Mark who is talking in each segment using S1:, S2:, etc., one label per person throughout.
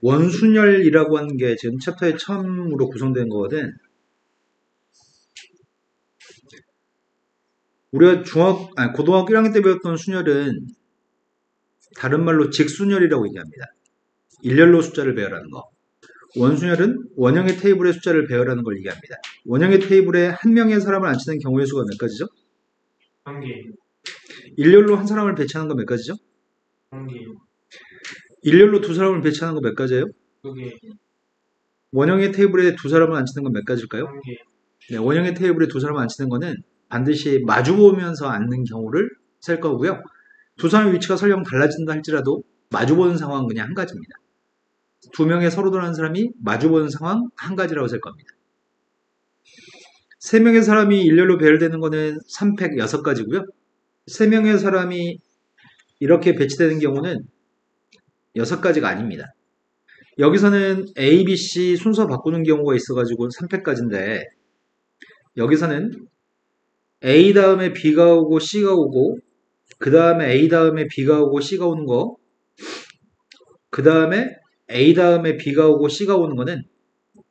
S1: 원순열이라고 하는 게 지금 챕터의 처음으로 구성된 거거든. 우리가 고등학교 1학년 때 배웠던 순열은 다른 말로 직순열이라고 얘기합니다. 일렬로 숫자를 배열하는 거. 원순열은 원형의 테이블의 숫자를 배열하는 걸 얘기합니다. 원형의 테이블에 한 명의 사람을 앉히는 경우의 수가 몇 가지죠?
S2: 한 개.
S1: 일렬로 한 사람을 배치하는 거 몇 가지죠?
S2: 한 개.
S1: 일렬로 두 사람을 배치하는 거 몇 가지예요?
S2: 두 개.
S1: 원형의 테이블에 두 사람을 앉히는 건 몇 가지일까요?
S2: 한 개.
S1: 네, 원형의 테이블에 두 사람을 앉히는 거는 반드시 마주보면서 앉는 경우를 셀 거고요. 두 사람의 위치가 설령 달라진다 할지라도 마주보는 상황은 그냥 한 가지입니다. 두 명의 서로 다른 사람이 마주보는 상황 한 가지라고 셀 겁니다. 세 명의 사람이 일렬로 배열되는 거는 3팩 6가지고요. 세 명의 사람이 이렇게 배치되는 경우는 6가지가 아닙니다. 여기서는 A, B, C 순서 바꾸는 경우가 있어가지고 3팩까지인데 여기서는 A 다음에 B가 오고 C가 오고 그 다음에 A 다음에 B가 오고 C가 오는 거 그 다음에 A 다음에 B가 오고 C가 오는 거는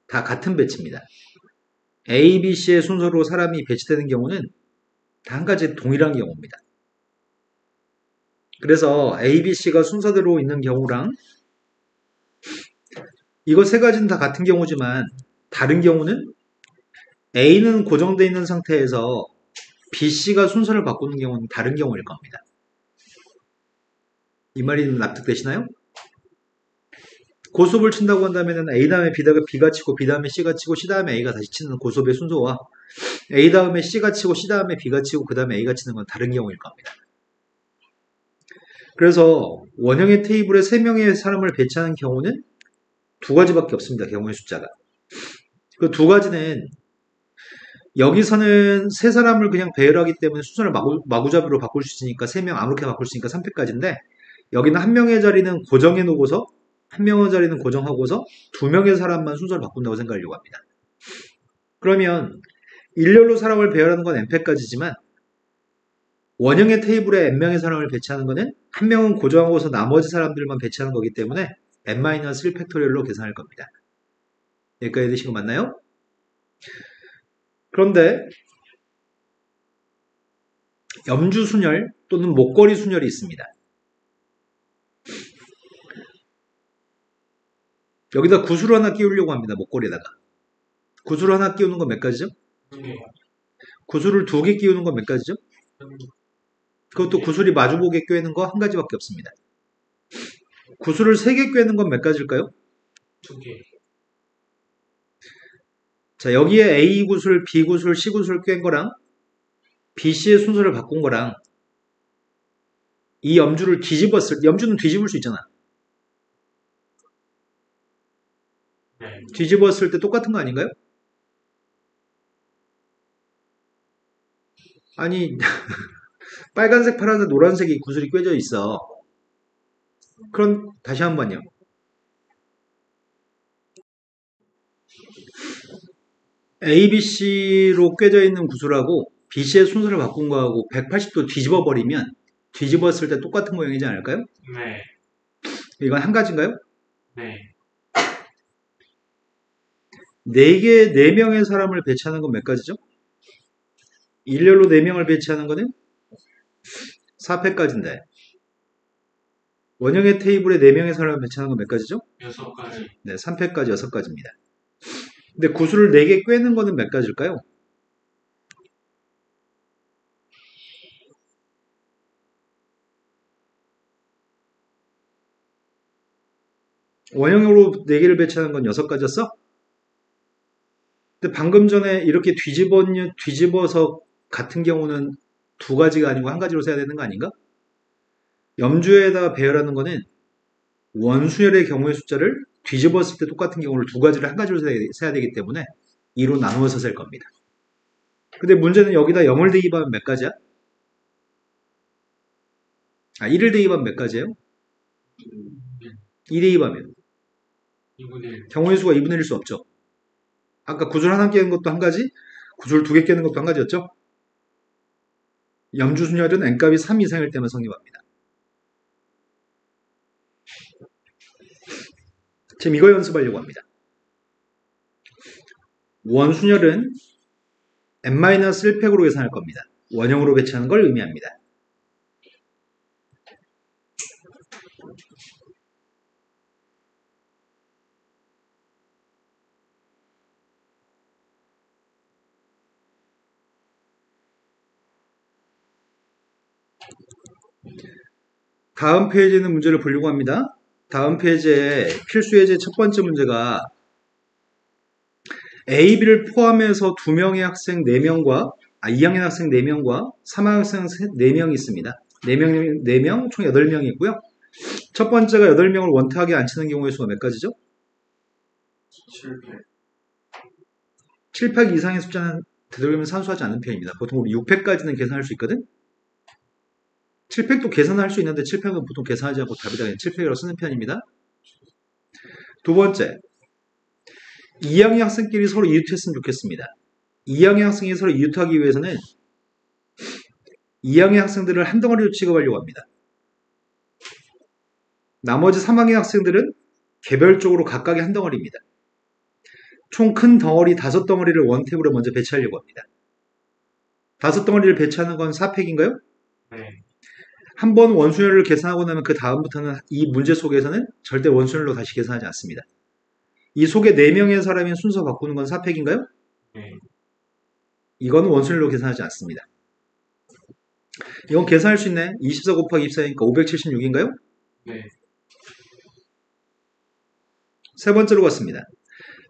S1: 다 같은 배치입니다. A, B, C의 순서로 사람이 배치되는 경우는 다 한 가지 동일한 경우입니다. 그래서 A, B, C가 순서대로 있는 경우랑 이거 세 가지는 다 같은 경우지만 다른 경우는 A는 고정되어 있는 상태에서 B, C가 순서를 바꾸는 경우는 다른 경우일 겁니다. 이 말이 납득되시나요? 고수업을 친다고 한다면 A 다음에 B가 치고 B 다음에 C가 치고 C 다음에 A가 다시 치는 고수업의 순서와 A 다음에 C가 치고 C 다음에 B가 치고 그 다음에 A가 치는 건 다른 경우일 겁니다. 그래서 원형의 테이블에 3명의 사람을 배치하는 경우는 두 가지밖에 없습니다. 경우의 숫자가. 그 두 가지는 여기서는 세 사람을 그냥 배열하기 때문에 순서를 마구잡이로 바꿀 수 있으니까 3명 아무렇게 바꿀 수 있으니까 3패까지인데 여기는 한 명의 자리는 고정해 놓고서 한 명의 자리는 고정하고서 두 명의 사람만 순서를 바꾼다고 생각하려고 합니다. 그러면 일렬로 사람을 배열하는 건 n패까지지만 원형의 테이블에 n명의 사람을 배치하는 거는 한 명은 고정하고서 나머지 사람들만 배치하는 거기 때문에 n-1팩토리얼로 계산할 겁니다. 여기까지 되신 거 맞나요? 그런데 염주순열 또는 목걸이 순열이 있습니다. 여기다 구슬을 하나 끼우려고 합니다. 목걸이에다가. 구슬을 하나 끼우는 건 몇 가지죠?
S2: 네.
S1: 구슬을 2개 끼우는 건 몇 가지죠? 그것도 구슬이 마주보게 꿰는 거 한 가지밖에 없습니다. 구슬을 3개 꿰는 건 몇 가지일까요?
S2: 2개.
S1: 자, 여기에 A 구슬, B 구슬, C 구슬 꿰는 거랑 B, C의 순서를 바꾼 거랑 이 염주를 염주는 뒤집을 수 있잖아.
S2: 네.
S1: 뒤집었을 때 똑같은 거 아닌가요? 아니, 빨간색, 파란색, 노란색이 구슬이 꿰져 있어. 그럼 다시 한번요. A, B, C로 꿰져 있는 구슬하고 B, C의 순서를 바꾼 거하고 180도 뒤집어 버리면 뒤집었을 때 똑같은 모양이지 않을까요?
S2: 네.
S1: 이건 한 가지인가요?
S2: 네.
S1: 4명의 사람을 배치하는 건 몇 가지죠? 일렬로 4명을 배치하는 거는 4패까지인데 원형의 테이블에 4명의 사람을 배치하는 건 몇 가지죠?
S2: 6가지.
S1: 네, 3패까지 6가지입니다. 근데 구슬을 4개 꿰는 거는 몇 가지일까요? 원형으로 4개를 배치하는 건 6가지였어? 근데 방금 전에 이렇게 뒤집어서 같은 경우는 2가지가 아니고 1가지로 세야 되는 거 아닌가? 염주에다가 배열하는 거는 원순열의 경우의 숫자를 뒤집었을 때 똑같은 경우를 2가지를 1가지로 세야 되기 때문에 2로 나누어서 셀 겁니다. 근데 문제는 여기다 0을 대입하면 몇 가지야? 1을 대입하면 몇 가지예요? 2 대입하면
S2: 2분의 1.
S1: 경우의 수가 2분의 1일 수 없죠. 아까 구슬 하나 깨는 것도 한 가지, 구슬 2개 깨는 것도 한 가지였죠. 염주순열은 n값이 3 이상일 때만 성립합니다. 지금 이거 연습하려고 합니다. 원순열은 n-1팩으로 계산할 겁니다. 원형으로 배치하는 걸 의미합니다. 다음 페이지에는 문제를 보려고 합니다. 다음 페이지에 필수 예제 첫 번째 문제가 A, B를 포함해서 2명의 학생 4명과 2학년 학생 4명과 3학년 학생 4명이 있습니다. 4명, 총 8명이 있고요. 첫 번째가 8명을 원탁에 앉히는 경우의 수가 몇 가지죠?
S2: 7팩.
S1: 7팩 이상의 숫자는 되도록이면 산수하지 않는 편입니다. 보통 우리 6팩까지는 계산할 수 있거든? 7팩도 계산할 수 있는데 7팩은 보통 계산하지 않고 답에다 그냥 7팩이라고 쓰는 편입니다. 두 번째, 2학년 학생끼리 서로 이웃했으면 좋겠습니다. 2학년 학생이 서로 이웃하기 위해서는 2학년 학생들을 한 덩어리로 취급하려고 합니다. 나머지 3학년 학생들은 개별적으로 각각의 한 덩어리입니다. 총 큰 덩어리 5덩어리를 원탭으로 먼저 배치하려고 합니다. 5덩어리를 배치하는 건 4팩인가요?
S2: 네.
S1: 한번 원순열을 계산하고 나면 그 다음부터는 이 문제 속에서는 절대 원순열로 다시 계산하지 않습니다. 이 속에 4명의 사람이 순서 바꾸는 건 4팩인가요?
S2: 네.
S1: 이거는 원순열로 계산하지 않습니다. 이건 계산할 수 있네. 24 곱하기 24니까 576인가요?
S2: 네.
S1: 세 번째로 갔습니다.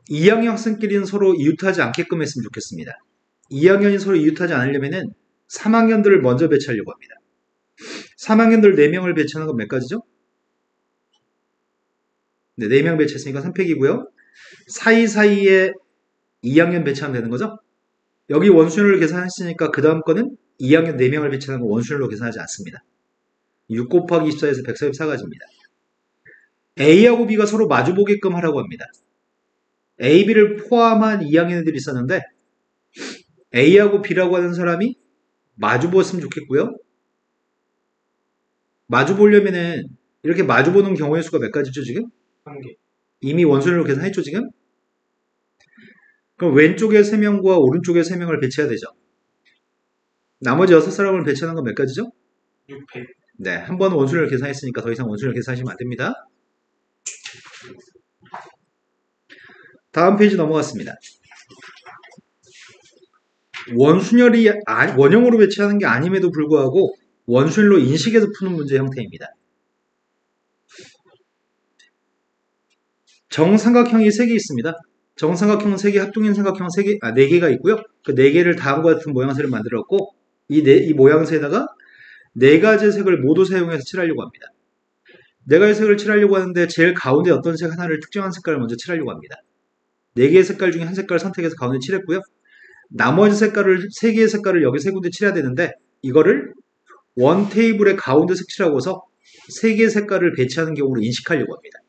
S1: 2학년 학생끼리는 서로 이웃하지 않게끔 했으면 좋겠습니다. 2학년이 서로 이웃하지 않으려면은 3학년들을 먼저 배치하려고 합니다. 3학년들 4명을 배치하는 건 몇 가지죠? 네, 4명 배치했으니까 3팩이고요. 사이사이에 2학년 배치하면 되는 거죠? 여기 원순열을 계산했으니까 그 다음 거는 2학년 4명을 배치하는 건 원순열로 계산하지 않습니다. 6 곱하기 24에서 144가지입니다. A하고 B가 서로 마주보게끔 하라고 합니다. A, B를 포함한 2학년 애들이 있었는데 A하고 B라고 하는 사람이 마주보았으면 좋겠고요. 마주보려면은 이렇게 마주보는 경우의 수가 몇 가지죠 지금?
S2: 1개.
S1: 이미 원순열로 계산했죠 지금? 그럼 왼쪽에 3명과 오른쪽에 3명을 배치해야 되죠. 나머지 6사람을 배치하는 건 몇 가지죠?
S2: 6팩.
S1: 네, 한 번 원순열 계산했으니까 더 이상 원순열 계산하시면 안 됩니다. 다음 페이지 넘어갔습니다. 원순열이 원형으로 배치하는 게 아님에도 불구하고 원순열로 인식해서 푸는 문제 형태입니다. 정삼각형이 3개 있습니다. 정삼각형은 3개, 합동인 삼각형은 4개가 있고요. 그 4개를 다음과 같은 모양새를 만들었고 이 모양새에다가 4가지 색을 모두 사용해서 칠하려고 합니다. 4가지 색을 칠하려고 하는데 제일 가운데 어떤 색 하나를 특정한 색깔을 먼저 칠하려고 합니다. 4개의 색깔 중에 한 색깔을 선택해서 가운데 칠했고요. 나머지 색깔을 3개의 색깔을 여기 3군데 칠해야 되는데 이거를 원 테이블의 가운데 색칠하고서 3개의 색깔을 배치하는 경우로 인식하려고 합니다.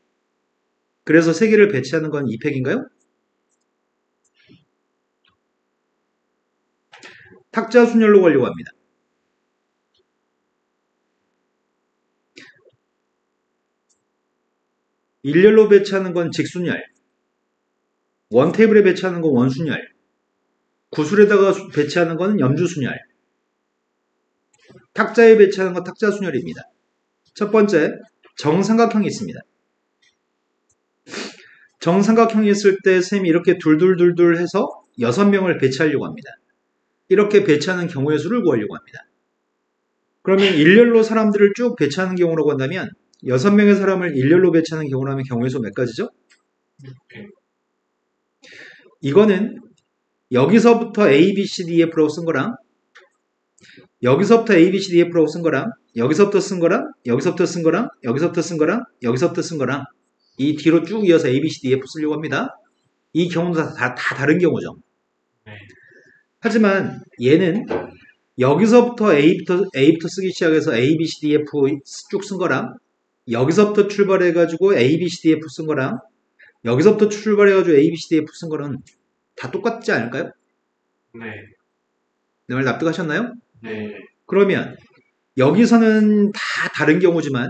S1: 그래서 3개를 배치하는 건 2팩인가요? 탁자 순열로 가려고 합니다. 일렬로 배치하는 건 직순열, 원 테이블에 배치하는 건 원순열, 구슬에다가 배치하는 건 염주순열, 탁자에 배치하는 건 탁자순열입니다. 첫 번째, 정삼각형이 있습니다. 정삼각형이 있을 때 쌤이 이렇게 둘둘둘둘 해서 6명을 배치하려고 합니다. 이렇게 배치하는 경우의 수를 구하려고 합니다. 그러면 일렬로 사람들을 쭉 배치하는 경우라고 한다면 6명의 사람을 일렬로 배치하는 경우라면 경우의 수 몇 가지죠?
S2: 6팩.
S1: 이거는 여기서부터 A, B, C, D, F라고 쓴 거랑 여기서부터 A, B, C, D, F라고 쓴 거랑 여기서부터 쓴 거랑 여기서부터 쓴 거랑 여기서부터 쓴 거랑 여기서부터 쓴 거랑 이 뒤로 쭉 이어서 A, B, C, D, F 쓰려고 합니다. 이 경우도 다 다른 경우죠.
S2: 네.
S1: 하지만 얘는 여기서부터 A부터 쓰기 시작해서 A, B, C, D, F 쭉 쓴 거랑 여기서부터 출발해가지고 A, B, C, D, F 쓴 거랑 여기서부터 출발해가지고 A, B, C, D, F 쓴 거는 다 똑같지 않을까요?
S2: 네.
S1: 내 말 납득하셨나요?
S2: 네.
S1: 그러면 여기서는 다 다른 경우지만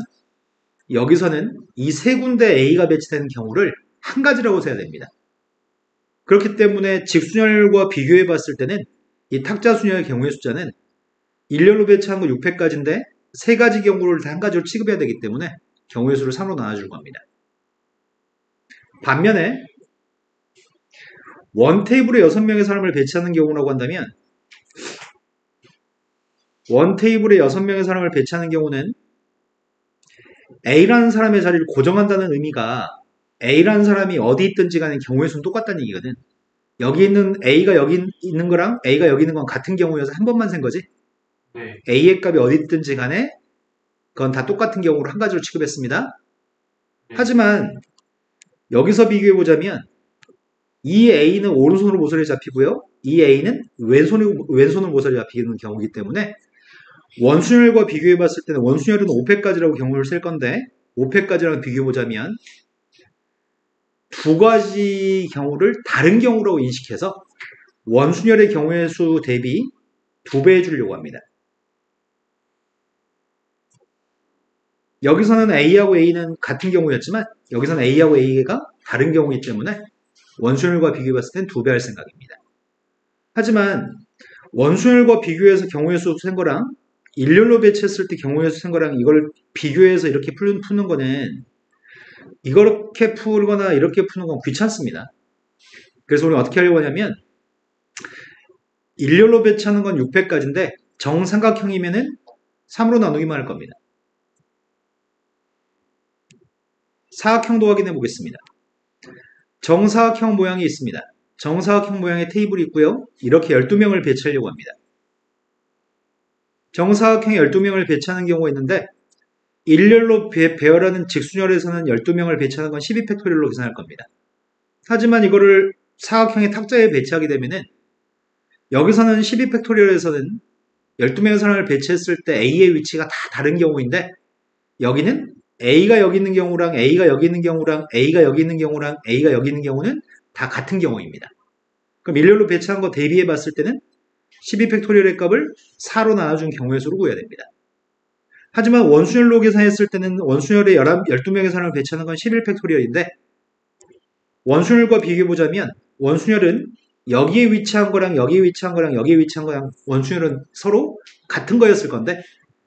S1: 여기서는 이 세 군데 A가 배치되는 경우를 한 가지라고 세야 됩니다. 그렇기 때문에 직순열과 비교해 봤을 때는 이 탁자순열의 경우의 숫자는 일렬로 배치한 거 6회까지인데 세 가지 경우를 다 한 가지로 취급해야 되기 때문에 경우의 수를 3으로 나눠줄 겁니다. 반면에 원 테이블에 6명의 사람을 배치하는 경우라고 한다면 원 테이블에 6명의 사람을 배치하는 경우는 A라는 사람의 자리를 고정한다는 의미가 A라는 사람이 어디 있든지 간에 경우의 수는 똑같다는 얘기거든. 여기 있는 A가 여기 있는 거랑 A가 여기 있는 건 같은 경우여서 한 번만 센 거지.
S2: 네.
S1: A의 값이 어디 있든지 간에 그건 다 똑같은 경우로 한 가지로 취급했습니다. 하지만 여기서 비교해보자면 이 A는 오른손으로 모서리 잡히고요. 이 A는 왼손으로 모서리 잡히는 경우이기 때문에 원순열과 비교해봤을 때는 원순열은 5패까지라고 경우를 쓸 건데 5패까지랑 비교해보자면 두 가지 경우를 다른 경우라고 인식해서 원순열의 경우의 수 대비 2배 해주려고 합니다. 여기서는 A하고 A는 같은 경우였지만 여기서는 A하고 A가 다른 경우이기 때문에 원순열과 비교해봤을 땐 2배 할 생각입니다. 하지만 원순열과 비교해서 경우의 수 센 거랑 일렬로 배치했을 때 경우의 수 센 거랑 이걸 비교해서 이렇게 푸는 거는 이렇게 풀거나 이렇게 푸는 건 귀찮습니다. 그래서 우리 어떻게 하려고 하냐면 일렬로 배치하는 건 6패까지인데 정삼각형이면은 3으로 나누기만 할 겁니다. 사각형도 확인해 보겠습니다. 정사각형 모양이 있습니다. 정사각형 모양의 테이블이 있고요. 이렇게 12명을 배치하려고 합니다. 정사각형에 12명을 배치하는 경우가 있는데 일렬로 배열하는 직순열에서는 12명을 배치하는 건 12팩토리얼로 계산할 겁니다. 하지만 이거를 사각형의 탁자에 배치하게 되면은 여기서는 12팩토리얼에서는 12명의 사람을 배치했을 때 A의 위치가 다 다른 경우인데 여기는 A가 여기 있는 경우랑 A가 여기 있는 경우랑 A가 여기 있는 경우랑 A가 여기 있는 경우는 다 같은 경우입니다. 그럼 일렬로 배치한 거 대비해 봤을 때는 12팩토리얼의 값을 4로 나눠준 경우의 수로 구해야 됩니다. 하지만 원순열로 계산했을 때는 원순열에 12명의 사람을 배치하는 건 11팩토리얼인데 원순열과 비교해보자면 원순열은 여기에 위치한 거랑 여기에 위치한 거랑 여기에 위치한 거랑 원순열은 서로 같은 거였을 건데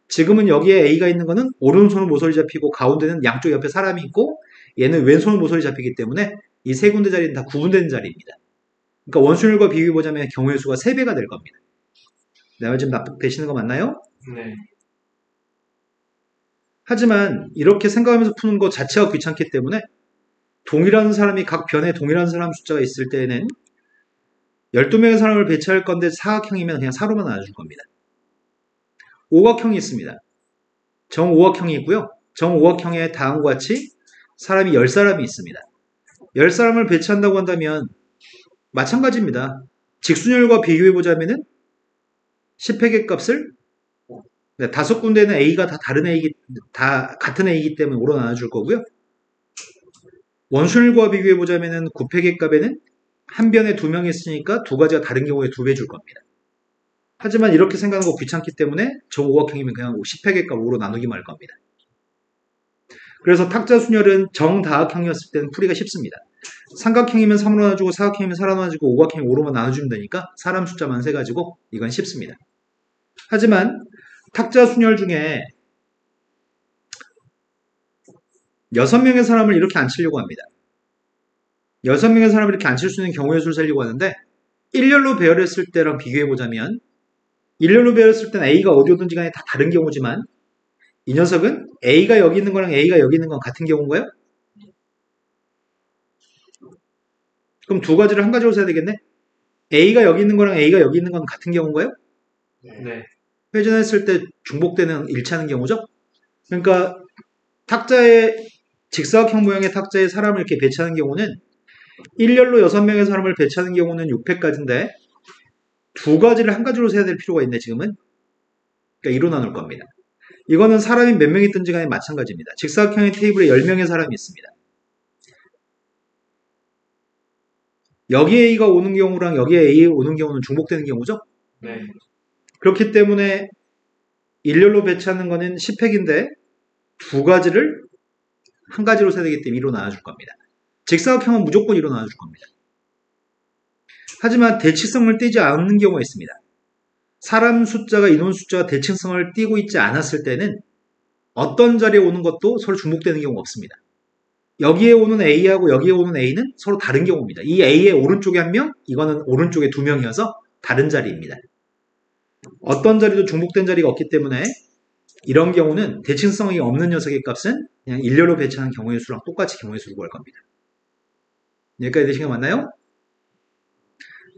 S1: 지금은 여기에 A가 있는 거는 오른손으로 모서리 잡히고 가운데는 양쪽 옆에 사람이 있고 얘는 왼손으로 모서리 잡히기 때문에 이 세 군데 자리는 다 구분되는 자리입니다. 그러니까 원순열과 비교해보자면 경우의 수가 3배가 될 겁니다. 내 말 지금 납득되시는 거 맞나요?
S2: 네.
S1: 하지만 이렇게 생각하면서 푸는 것 자체가 귀찮기 때문에 동일한 사람이 각 변에 동일한 사람 숫자가 있을 때에는 12명의 사람을 배치할 건데 사각형이면 그냥 4로만 나눠줄 겁니다. 오각형이 있습니다. 정오각형이 있고요. 정오각형에 다음과 같이 사람이 10사람이 있습니다. 10사람을 배치한다고 한다면 마찬가지입니다. 직순열과 비교해보자면 10획의 값을 5군데는 A가 다 다 같은 A이기 때문에 5로 나눠줄 거고요. 원순열과 비교해보자면 9획의 값에는 한 변에 2명이 있으니까 두 가지가 다른 경우에 2배 줄 겁니다. 하지만 이렇게 생각하는 거 귀찮기 때문에 정오각형이면 그냥 10획의 값 5로 나누기만 할 겁니다. 그래서 탁자순열은 정다각형이었을 때는 풀이가 쉽습니다. 삼각형이면 3으로 나눠주고 사각형이면 4로 나눠주고 오각형이 5로만 나눠주면 되니까 사람 숫자만 세가지고 이건 쉽습니다. 하지만 탁자순열 중에 6명의 사람을 이렇게 앉히려고 합니다. 6명의 사람을 이렇게 앉힐 수 있는 경우의 수를 세려고 하는데 일렬로 배열했을 때랑 비교해보자면 일렬로 배열했을 때는 A가 어디 오든지 간에 다 다른 경우지만 이 녀석은 A가 여기 있는 거랑 A가 여기 있는 건 같은 경우인가요? 그럼 두 가지를 한 가지로 써야 되겠네? A가 여기 있는 거랑 A가 여기 있는 건 같은 경우인가요?
S2: 네.
S1: 회전했을 때 중복되는 일치하는 경우죠? 그러니까 직사각형 모양의 탁자에 사람을 이렇게 배치하는 경우는 일렬로 6명의 사람을 배치하는 경우는 6패까지인데 두 가지를 한 가지로 세야 될 필요가 있네 지금은. 그러니까 2로 나눌 겁니다. 이거는 사람이 몇 명 있든지 간에 마찬가지입니다. 직사각형의 테이블에 10명의 사람이 있습니다. 여기에 A가 오는 경우랑 여기에 A 오는 경우는 중복되는 경우죠?
S2: 네.
S1: 그렇기 때문에 일렬로 배치하는 거는 10획인데 두 가지를 한 가지로 세야 되기 때문에 2로 나눠줄 겁니다. 직사각형은 무조건 일로 나눠줄 겁니다. 하지만 대칭성을 띠지 않는 경우가 있습니다. 사람 숫자가 인원 숫자가 대칭성을 띠고 있지 않았을 때는 어떤 자리에 오는 것도 서로 중복되는 경우가 없습니다. 여기에 오는 A하고 여기에 오는 A는 서로 다른 경우입니다. 이 A의 오른쪽에 한 명, 이거는 오른쪽에 두 명이어서 다른 자리입니다. 어떤 자리도 중복된 자리가 없기 때문에 이런 경우는 대칭성이 없는 녀석의 값은 그냥 일렬로 배치하는 경우의 수랑 똑같이 경우의 수를 구할 겁니다. 여기까지 되신 거 맞나요?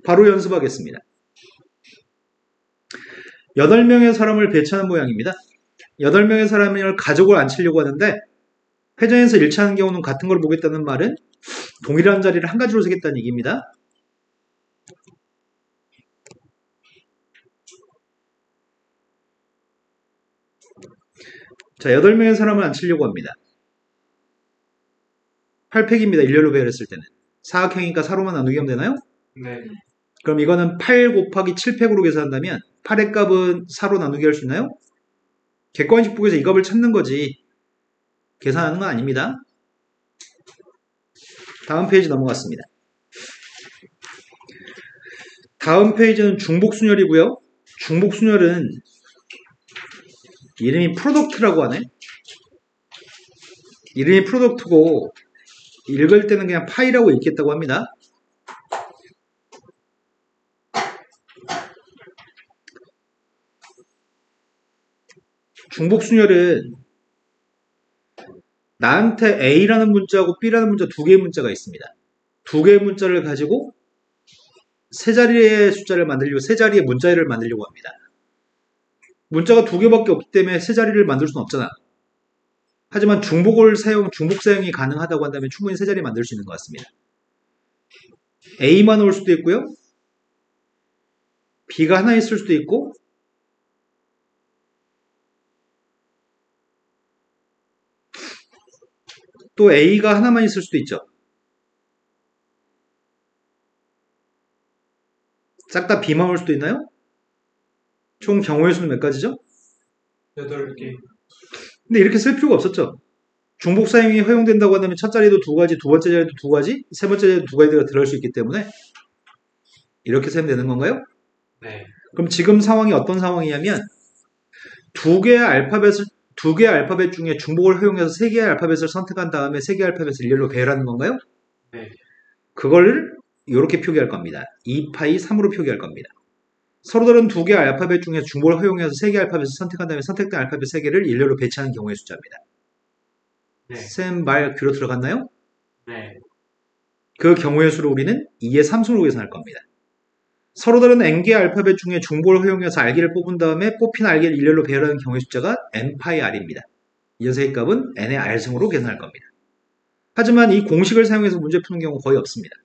S1: 바로 연습하겠습니다. 8명의 사람을 배치하는 모양입니다. 8명의 사람을 가족을 앉히려고 하는데 회전에서 일치하는 경우는 같은 걸 보겠다는 말은 동일한 자리를 한 가지로 세겠다는 얘기입니다. 자, 8명의 사람을 앉히려고 합니다. 8팩입니다. 일렬로 배열했을 때는. 사각형이니까 4로만 나누기 하면 되나요?
S2: 네.
S1: 그럼 이거는 8 곱하기 7팩으로 계산한다면 8의 값은 4로 나누기 할 수 있나요? 객관식북에서 이 값을 찾는 거지 계산하는 건 아닙니다. 다음 페이지 넘어갔습니다. 다음 페이지는 중복순열이고요. 중복순열은 이름이 프로덕트라고 하네. 이름이 프로덕트고 읽을 때는 그냥 파이라고 읽겠다고 합니다. 중복순열은 나한테 A라는 문자하고 B라는 문자 두 개의 문자가 있습니다. 두 개의 문자를 가지고 세 자리의 숫자를 만들려고 세 자리의 문자를 만들려고 합니다. 문자가 두 개밖에 없기 때문에 세 자리를 만들 수는 없잖아. 하지만 중복 사용이 가능하다고 한다면 충분히 세 자리 만들 수 있는 것 같습니다. A만 올 수도 있고요. B가 하나 있을 수도 있고 또 A가 하나만 있을 수도 있죠. 싹 다 B만 올 수도 있나요? 총 경우의 수는 몇 가지죠?
S2: 8개.
S1: 근데 이렇게 쓸 필요가 없었죠. 중복 사용이 허용된다고 한다면 첫 자리도 두 가지, 두 번째 자리도 두 가지, 세 번째 자리도 두 가지가 들어갈 수 있기 때문에 이렇게 쓰면 되는 건가요?
S2: 네.
S1: 그럼 지금 상황이 어떤 상황이냐면 두 개의 알파벳 중에 중복을 허용해서 세 개의 알파벳을 선택한 다음에 세 개의 알파벳을 일렬로 배열하는 건가요?
S2: 네.
S1: 그걸 이렇게 표기할 겁니다. 2파이 3으로 표기할 겁니다. 서로 다른 두 개의 알파벳 중에 중복을 허용해서 세 개의 알파벳을 선택한 다음에 선택된 알파벳 세 개를 일렬로 배치하는 경우의 숫자입니다.
S2: 네.
S1: 쌤 말 귀로 들어갔나요?
S2: 네.
S1: 그 경우의 수를 우리는 2의 3승으로 계산할 겁니다. 서로 다른 n개의 알파벳 중에 중복을 허용해서 알기를 뽑은 다음에 뽑힌 알기를 일렬로 배열하는 경우의 숫자가 n파이 r입니다. 이 녀석의 값은 n의 r승으로 계산할 겁니다. 하지만 이 공식을 사용해서 문제 푸는 경우 거의 없습니다.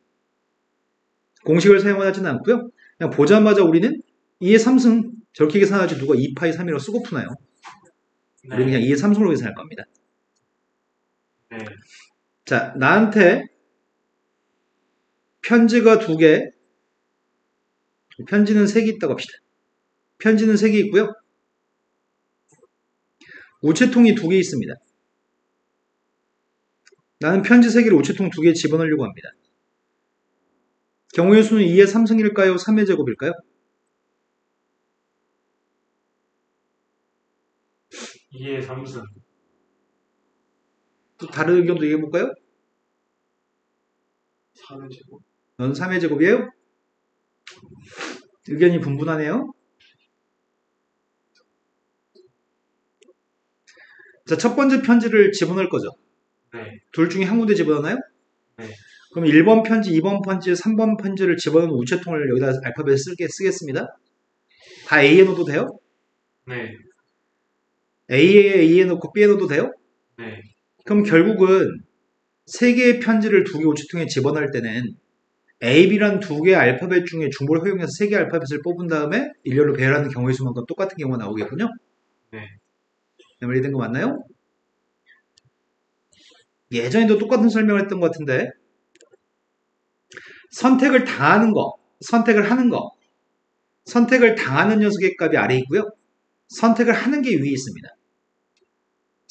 S1: 공식을 사용하지는 않고요. 그냥 보자마자 우리는 2의 3승 저렇게 계산하지 누가 2파이 3이라고 쓰고 푸나요?
S2: 네.
S1: 우리는 그냥 2의 3승으로 계산할 겁니다.
S2: 네.
S1: 자, 나한테 편지가 두 개, 편지는 3개 있다고 합시다. 편지는 3개 있고요. 우체통이 2개 있습니다. 나는 편지 3개를 우체통 2개에 집어넣으려고 합니다. 경우의 수는 2의 3승일까요? 3의 제곱일까요?
S2: 2의 3승.
S1: 또 다른 의견도 얘기해볼까요?
S2: 3의 제곱.
S1: 넌 3의 제곱이에요? 의견이 분분하네요. 자, 첫 번째 편지를 집어넣을 거죠.
S2: 네.
S1: 둘 중에 한 군데 집어넣나요?
S2: 네.
S1: 그럼 1번 편지, 2번 편지, 3번 편지를 집어넣은 우체통을 여기다 알파벳을 쓰겠습니다. 다 A에 넣어도 돼요?
S2: 네.
S1: A에 넣고 B에 넣어도 돼요?
S2: 네.
S1: 그럼 결국은 3개의 편지를 2개 우체통에 집어넣을 때는 A, B란 2개의 알파벳 중에 중복을 허용해서 3개의 알파벳을 뽑은 다음에 일렬로 배열하는 경우의 수만큼 똑같은 경우가 나오겠군요.
S2: 네.
S1: 이해된 거 맞나요? 예전에도 똑같은 설명을 했던 것 같은데 선택을 당하는 거, 선택을 하는 거, 선택을 당하는 녀석의 값이 아래에 있고요. 선택을 하는 게 위에 있습니다.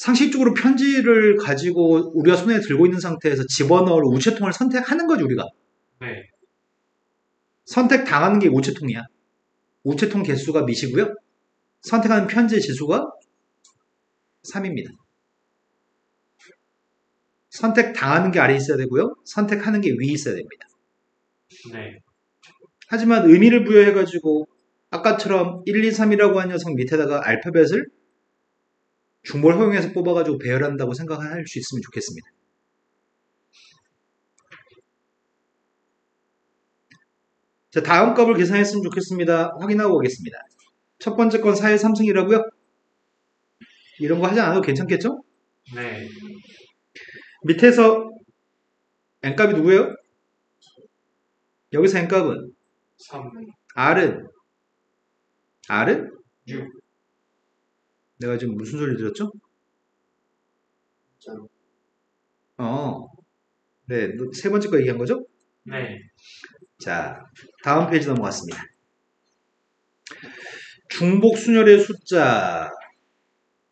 S1: 상식적으로 편지를 가지고 우리가 손에 들고 있는 상태에서 집어넣을 우체통을 선택하는 거지, 우리가.
S2: 네.
S1: 선택당하는 게 우체통이야. 우체통 개수가 밑이고요. 선택하는 편지의 지수가 3입니다. 선택당하는 게 아래 있어야 되고요. 선택하는 게 위에 있어야 됩니다.
S2: 네.
S1: 하지만 의미를 부여해가지고 아까처럼 1, 2, 3이라고 한 녀석 밑에다가 알파벳을 중복을 허용해서 뽑아가지고 배열한다고 생각할 수 있으면 좋겠습니다. 자, 다음 값을 계산했으면 좋겠습니다. 확인하고 오겠습니다. 첫 번째 건 4의 3승이라고요? 이런 거 하지 않아도 괜찮겠죠?
S2: 네.
S1: 밑에서 n값이 누구예요? 여기서 n값은
S2: 3.
S1: r은
S2: 6.
S1: 내가 지금 무슨 소리 들었죠? 네, 세 번째 거 얘기한 거죠?
S2: 네.
S1: 자, 다음 페이지 넘어갔습니다. 중복순열의 숫자.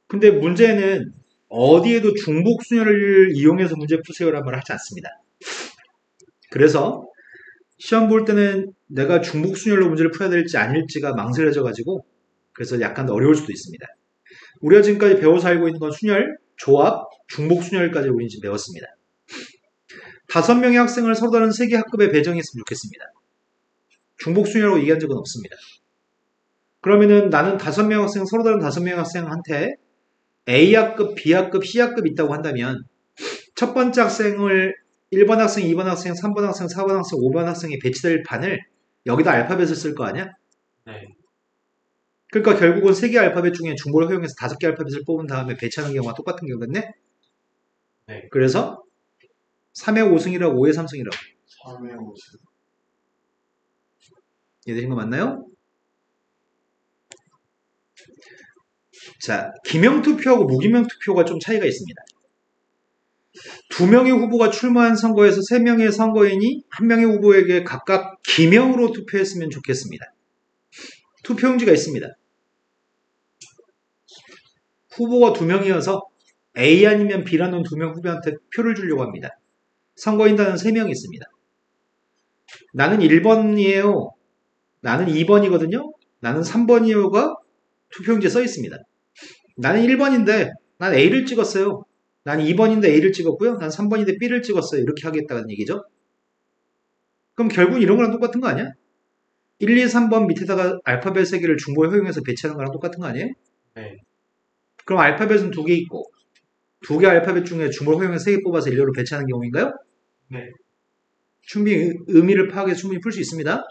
S1: 근데 문제는 어디에도 중복순열을 이용해서 문제 푸세요란 말을 하지 않습니다. 그래서 시험 볼 때는 내가 중복순열로 문제를 풀어야 될지 아닐지가 망설여져가지고 그래서 약간 어려울 수도 있습니다. 우리가 지금까지 배워서 알고 있는 건 순열, 조합, 중복순열까지 우리 지금 배웠습니다. 5명의 학생을 서로 다른 3개 학급에 배정했으면 좋겠습니다. 중복순열이라고 얘기한 적은 없습니다. 그러면은 나는 5명의 학생, 서로 다른 5명의 학생한테 A학급, B학급, C학급 있다고 한다면 첫 번째 학생을 1번 학생, 2번 학생, 3번 학생, 4번 학생, 5번 학생이 배치될 판을 여기다 알파벳을 쓸 거 아니야?
S2: 네.
S1: 그러니까 결국은 3개 알파벳 중에 중복을 허용해서 5개 알파벳을 뽑은 다음에 배치하는 경우가 똑같은 경우겠네?
S2: 네.
S1: 그래서 3의 5승이라고 5의 3승이라고.
S2: 3의 5승.
S1: 이해되신 거 맞나요? 자, 기명투표하고 무기명투표가 좀 차이가 있습니다. 2명의 후보가 출마한 선거에서 3명의 선거인이 1명의 후보에게 각각 기명으로 투표했으면 좋겠습니다. 투표용지가 있습니다. 후보가 2명이어서 A 아니면 B라는 2명 후보한테 표를 주려고 합니다. 선거인단은 3명이 있습니다. 나는 1번이에요. 나는 2번이거든요. 나는 3번이에요가 투표용지에 써 있습니다. 나는 1번인데 난 A를 찍었어요. 난 2번인데 A를 찍었고요. 난 3번인데 B를 찍었어요. 이렇게 하겠다는 얘기죠. 그럼 결국은 이런 거랑 똑같은 거 아니야? 1, 2, 3번 밑에다가 알파벳 3개를 중복에 허용해서 배치하는 거랑 똑같은 거 아니에요?
S2: 네.
S1: 그럼 알파벳은 2개 있고 2개 알파벳 중에 중복을 허용해서 3개 뽑아서 일렬로 배치하는 경우인가요?
S2: 네.
S1: 충분히 의미를 파악해서 충분히 풀 수 있습니다.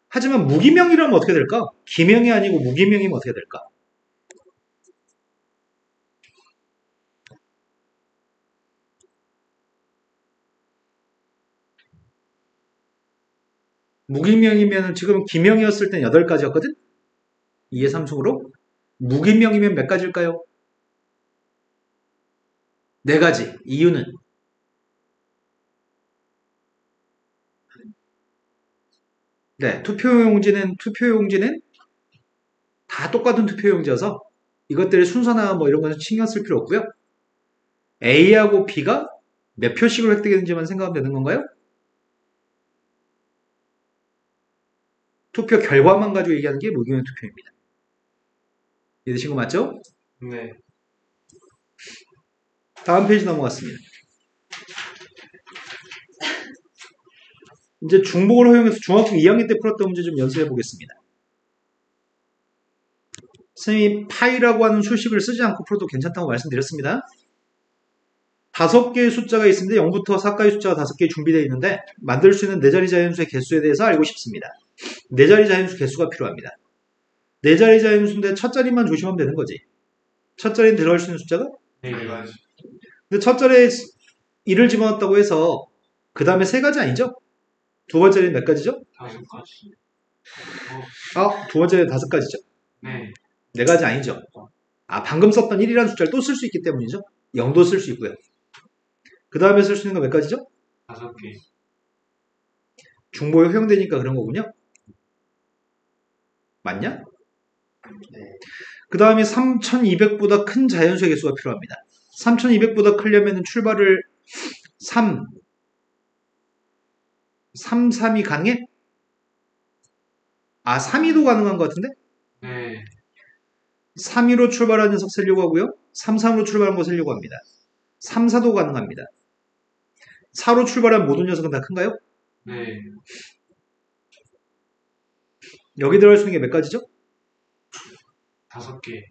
S1: 하지만 무기명이라면 어떻게 될까? 기명이 아니고 무기명이면 어떻게 될까? 무기명이면 지금 기명이었을 땐 8가지였거든? 2의 3승으로? 무기명이면 몇 가지일까요? 4가지. 이유는? 네, 투표용지는 다 똑같은 투표용지여서 이것들의 순서나 뭐 이런 거는 신경 쓸 필요 없고요. A하고 B가 몇 표씩으로 획득했는지만 생각하면 되는 건가요? 투표 결과만 가지고 얘기하는 게 무기명 투표입니다. 이해되신 거 맞죠?
S2: 네.
S1: 다음 페이지 넘어갔습니다. 이제 중복을 허용해서 중학교 2학년 때 풀었던 문제 좀 연습해 보겠습니다. 선생님이 파이라고 하는 수식을 쓰지 않고 풀어도 괜찮다고 말씀드렸습니다. 5개의 숫자가 있습니다. 0부터 4까지 숫자가 5개 준비되어 있는데 만들 수 있는 4자리 자연수의 개수에 대해서 알고 싶습니다. 4자리 자연수 개수가 필요합니다. 4자리 자연수인데 첫 자리만 조심하면 되는 거지. 첫 자리는 들어갈 수 있는 숫자가?
S2: 네 가지.
S1: 근데 첫 자리에 1을 집어넣었다고 해서 그 다음에 3가지 아니죠? 두 번째는 몇 가지죠?
S2: 5가지.
S1: 두 번째는 5가지죠.
S2: 네.
S1: 4가지 아니죠? 방금 썼던 1이라는 숫자를 또 쓸 수 있기 때문이죠. 0도 쓸 수 있고요. 그 다음에 쓸 수 있는 거 몇 가지죠?
S2: 5개.
S1: 중복에 허용되니까 그런 거군요. 맞냐?
S2: 네.
S1: 그 다음에 3200보다 큰 자연수의 개수가 필요합니다. 3200보다 크려면 출발을 3, 3이 가능해? 3위도 가능한 것 같은데?
S2: 네.
S1: 3위로 출발하는 녀석 세려고 하고요. 3로 출발한 거 세려고 합니다. 3, 4도 가능합니다. 4로 출발한 모든 녀석은 다 큰가요?
S2: 네.
S1: 여기 들어갈 수 있는 게 몇 가지죠?
S2: 5개.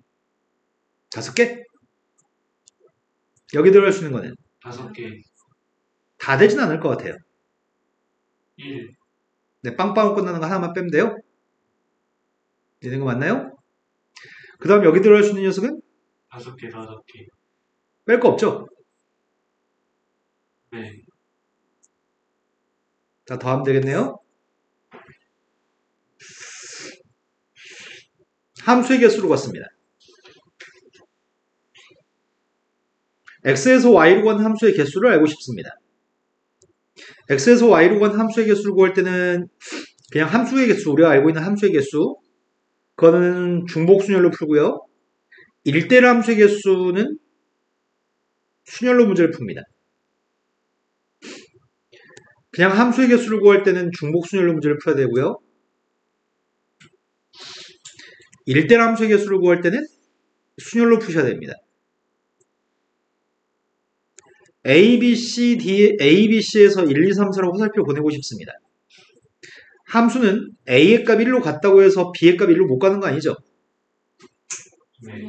S1: 5개? 여기 들어갈 수 있는 거는
S2: 5개.
S1: 다 되진 않을 것 같아요.
S2: 1.
S1: 네, 빵빵으로 끝나는 거 하나만 빼면 돼요. 되는 거 맞나요? 그 다음 여기 들어갈 수 있는 녀석은
S2: 5개, 5개.
S1: 뺄 거 없죠?
S2: 네.
S1: 자, 더하면 되겠네요. 함수의 개수로 갔습니다. x에서 y로 간 함수의 개수를 알고 싶습니다. x에서 y로 간 함수의 개수를 구할 때는 그냥 함수의 개수, 우리가 알고 있는 함수의 개수, 그거는 중복순열로 풀고요. 1대1 함수의 개수는 순열로 문제를 풉니다. 그냥 함수의 개수를 구할 때는 중복순열로 문제를 풀어야 되고요. 1대1 함수의 개수를 구할 때는 순열로 푸셔야 됩니다. A, B, C, D, A, B, C에서 1, 2, 3, 4로 화살표 보내고 싶습니다. 함수는 A의 값 1로 갔다고 해서 B의 값 1로 못 가는 거 아니죠?
S2: 네.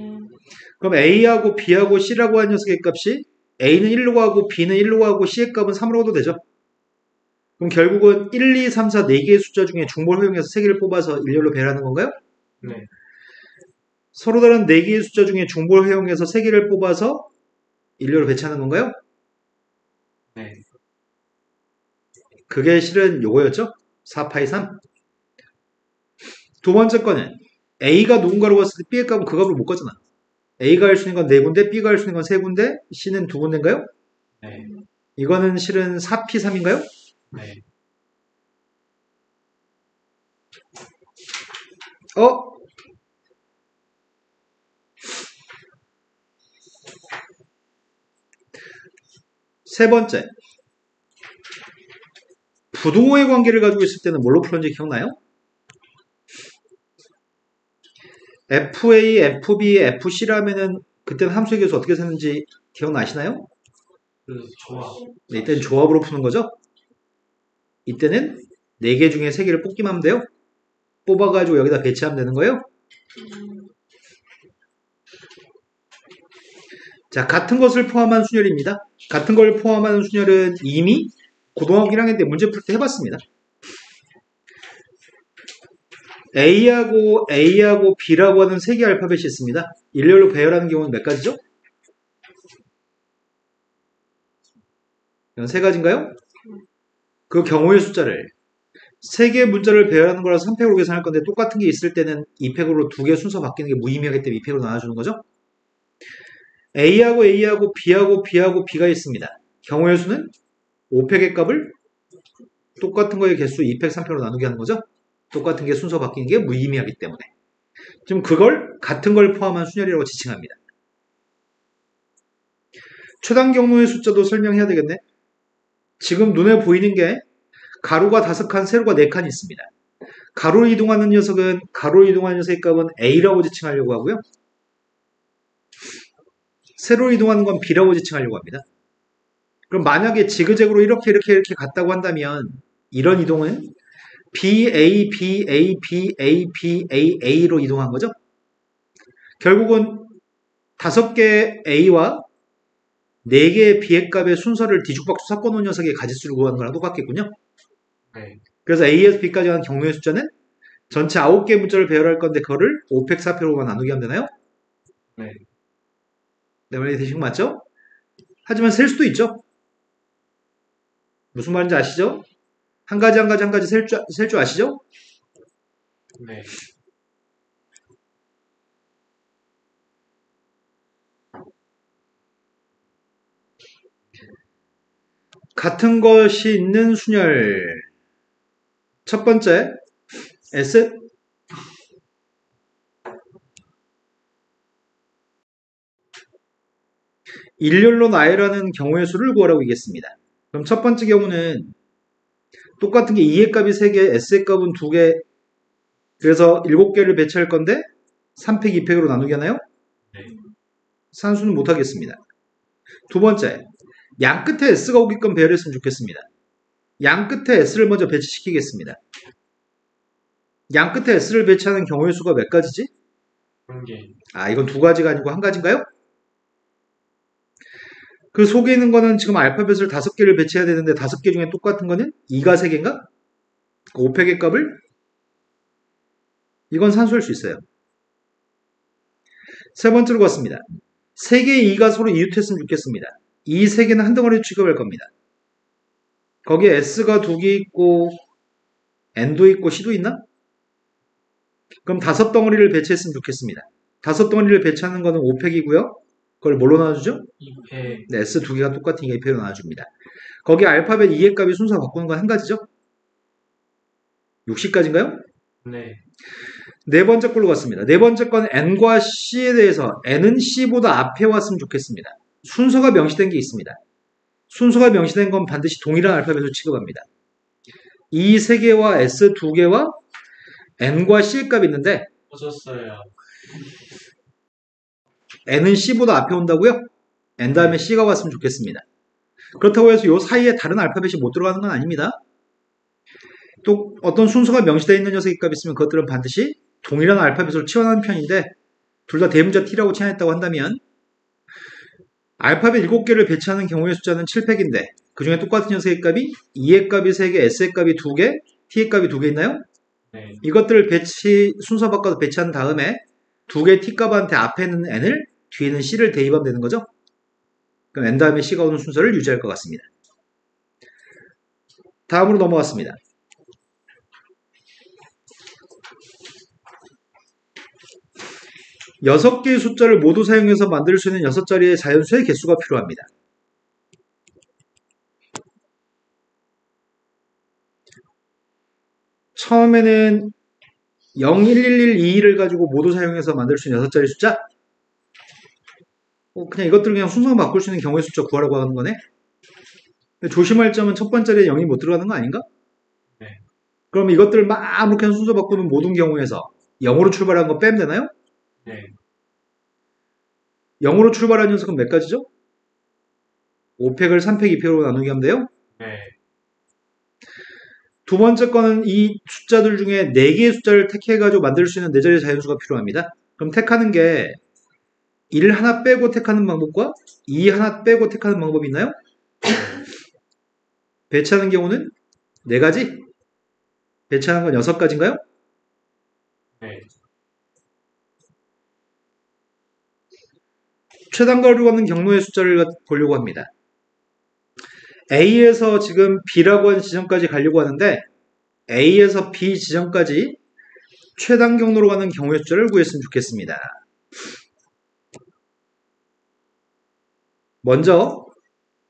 S1: 그럼 A하고 B하고 C라고 하는 녀석의 값이 A는 1로 가고 B는 1로 가고 C의 값은 3으로 가도 되죠? 그럼 결국은 1, 2, 3, 4 4개의 숫자 중에 중복을 활용해서 3개를 뽑아서 일렬로 배열하는 건가요?
S2: 네.
S1: 서로 다른 4개의 숫자 중에 중복을 활용해서 3개를 뽑아서 일렬로 배치하는 건가요?
S2: 네.
S1: 그게 실은 요거였죠? 4파이 3. 두 번째 거는 A가 누군가로 갔을 때 B의 값은 그 값을 못 가잖아. A가 할 수 있는 건 4군데, B가 할 수 있는 건 3군데, C는 2군데인가요?
S2: 네.
S1: 이거는 실은 4P3인가요?
S2: 네.
S1: 세 번째. 부동호의 관계를 가지고 있을 때는 뭘로 풀었는지 기억나요? FA, FB, FC라면은 그때는 함수의 개수 어떻게 쓰는지 기억나시나요?
S2: 그래서 조합.
S1: 네, 이때는 조합으로 푸는 거죠? 이때는 4개 중에 3개를 뽑기만 하면 돼요? 뽑아가지고 여기다 배치하면 되는 거예요? 자, 같은 것을 포함한 순열입니다. 같은 걸 포함하는 순열은 이미 고등학교 1학년 때 문제 풀 때 해봤습니다. A하고 B라고 하는 3개의 알파벳이 있습니다. 일렬로 배열하는 경우는 몇 가지죠? 이건 3가지인가요? 그 경우의 숫자를 3개의 문자를 배열하는 거라서 3팩으로 계산할 건데 똑같은 게 있을 때는 2팩으로 2개 순서 바뀌는 게 무의미하기 때문에 2팩으로 나눠주는 거죠. A하고 B하고 B가 있습니다. 경우의 수는 5팩의 값을 똑같은 거의 개수 2팩, 3팩으로 나누게 하는 거죠. 똑같은 게 순서 바뀌는 게 무의미하기 때문에. 지금 그걸 같은 걸 포함한 순열이라고 지칭합니다. 최단 경로의 숫자도 설명해야 되겠네. 지금 눈에 보이는 게 가로가 5칸, 세로가 4칸이 있습니다. 가로로 이동하는 녀석은 가로로 이동하는 녀석의 값은 A라고 지칭하려고 하고요. 세로로 이동하는 건 B라고 지칭하려고 합니다. 그럼 만약에 지그재그로 이렇게 갔다고 한다면 이런 이동은 B, A, B, A, B, A, B, A, A로 이동한 거죠. 결국은 5개의 A와 4개의 B의 값의 순서를 뒤죽박죽 섞어놓은 녀석의 가지수를 구하는 거랑 똑같겠군요.
S2: 네.
S1: 그래서 A에서 B까지 가는 경로의 숫자는 전체 9개의 문자를 배열할 건데 그거를 5팩, 4팩으로만 나누게 하면 되나요?
S2: 네.
S1: 네, 원래 대식 맞죠? 하지만 셀 수도 있죠. 무슨 말인지 아시죠? 한 가지 셀 줄 아시죠?
S2: 네.
S1: 같은 것이 있는 순열. 첫 번째, S. 일렬로 나열하는 경우의 수를 구하라고 얘기했습니다. 그럼 첫 번째 경우는 똑같은 게 2의 값이 3개, s의 값은 2개, 그래서 7개를 배치할 건데 3팩, 2팩으로 나누게 하나요?
S2: 네.
S1: 산수는 못하겠습니다. 두 번째, 양 끝에 s가 오게끔 배열했으면 좋겠습니다. 양 끝에 s를 먼저 배치시키겠습니다. 양 끝에 s를 배치하는 경우의 수가 몇 가지지?
S2: 한 개.
S1: 아, 이건 두 가지가 아니고 한 가지인가요? 그 속에 있는 거는 지금 알파벳을 5개를 배치해야 되는데 5개 중에 똑같은 거는 2가 3개인가? 그 5팩의 값을? 이건 산수할 수 있어요. 세 번째로 갔습니다. 3개의 2가 서로 이웃했으면 좋겠습니다. 이 3개는 한 덩어리로 취급할 겁니다. 거기에 s가 2개 있고 n도 있고 c도 있나? 그럼 5덩어리를 배치했으면 좋겠습니다. 5덩어리를 배치하는 거는 5팩이고요. 그걸 뭘로 나눠주죠?
S2: 2팩.
S1: 네, s 2개가 똑같은 2팩으로 나눠줍니다. 거기 알파벳 2의 값이 순서 바꾸는 건 한 가지죠? 60까지인가요?
S2: 네.
S1: 네 번째 걸로 갔습니다. 네 번째 건 n과 c에 대해서 n은 c보다 앞에 왔으면 좋겠습니다. 순서가 명시된 게 있습니다. 순서가 명시된 건 반드시 동일한 알파벳으로 취급합니다. 이 3개와 s 2개와 n과 c의 값이 있는데
S2: 터졌어요.
S1: n은 c보다 앞에 온다고요? n 다음에 c가 왔으면 좋겠습니다. 그렇다고 해서 이 사이에 다른 알파벳이 못 들어가는 건 아닙니다. 또 어떤 순서가 명시되어 있는 녀석의 값이 있으면 그것들은 반드시 동일한 알파벳으로 치환하는 편인데 둘 다 대문자 t라고 치환했다고 한다면 알파벳 7개를 배치하는 경우의 숫자는 7팩인데 그 중에 똑같은 녀석의 값이 2의 값이 3개, s의 값이 2개, t의 값이 2개 있나요?
S2: 네.
S1: 이것들을 순서 바꿔서 배치한 다음에 2개의 t값한테 앞에 있는 n을 뒤에 있는 c를 대입하면 되는 거죠. 그럼 n 다음에 c가 오는 순서를 유지할 것 같습니다. 다음으로 넘어갔습니다. 여섯 개의 숫자를 모두 사용해서 만들 수 있는 6자리의 자연수의 개수가 필요합니다. 처음에는 0, 1, 1, 1, 2, 2를 가지고 모두 사용해서 만들 수 있는 6자리 숫자? 그냥 이것들을 그냥 순서만 바꿀 수 있는 경우의 숫자 구하라고 하는 거네? 근데 조심할 점은 첫 번째에 0이 못 들어가는 거 아닌가?
S2: 네.
S1: 그럼 이것들을 막 아무렇게나 순서 바꾸는 모든 경우에서 0으로 출발한 거 빼면 되나요?
S2: 네.
S1: 0으로 출발한 녀석은 몇 가지죠? 5팩을 3팩, 2팩으로 나누게 하면 돼요?
S2: 네.
S1: 두 번째 거는 이 숫자들 중에 4개의 숫자를 택해가지고 만들 수 있는 4자리의 자연수가 필요합니다. 그럼 택하는 게 1 하나 빼고 택하는 방법과 2 하나 빼고 택하는 방법이 있나요? 배치하는 경우는 4가지? 배치하는 건 6가지인가요?
S2: 네.
S1: 최단거리로 가는 경로의 숫자를 보려고 합니다. A에서 지금 B라고 하는 지점까지 가려고 하는데 A에서 B 지점까지 최단 경로로 가는 경우의 숫자를 구했으면 좋겠습니다. 먼저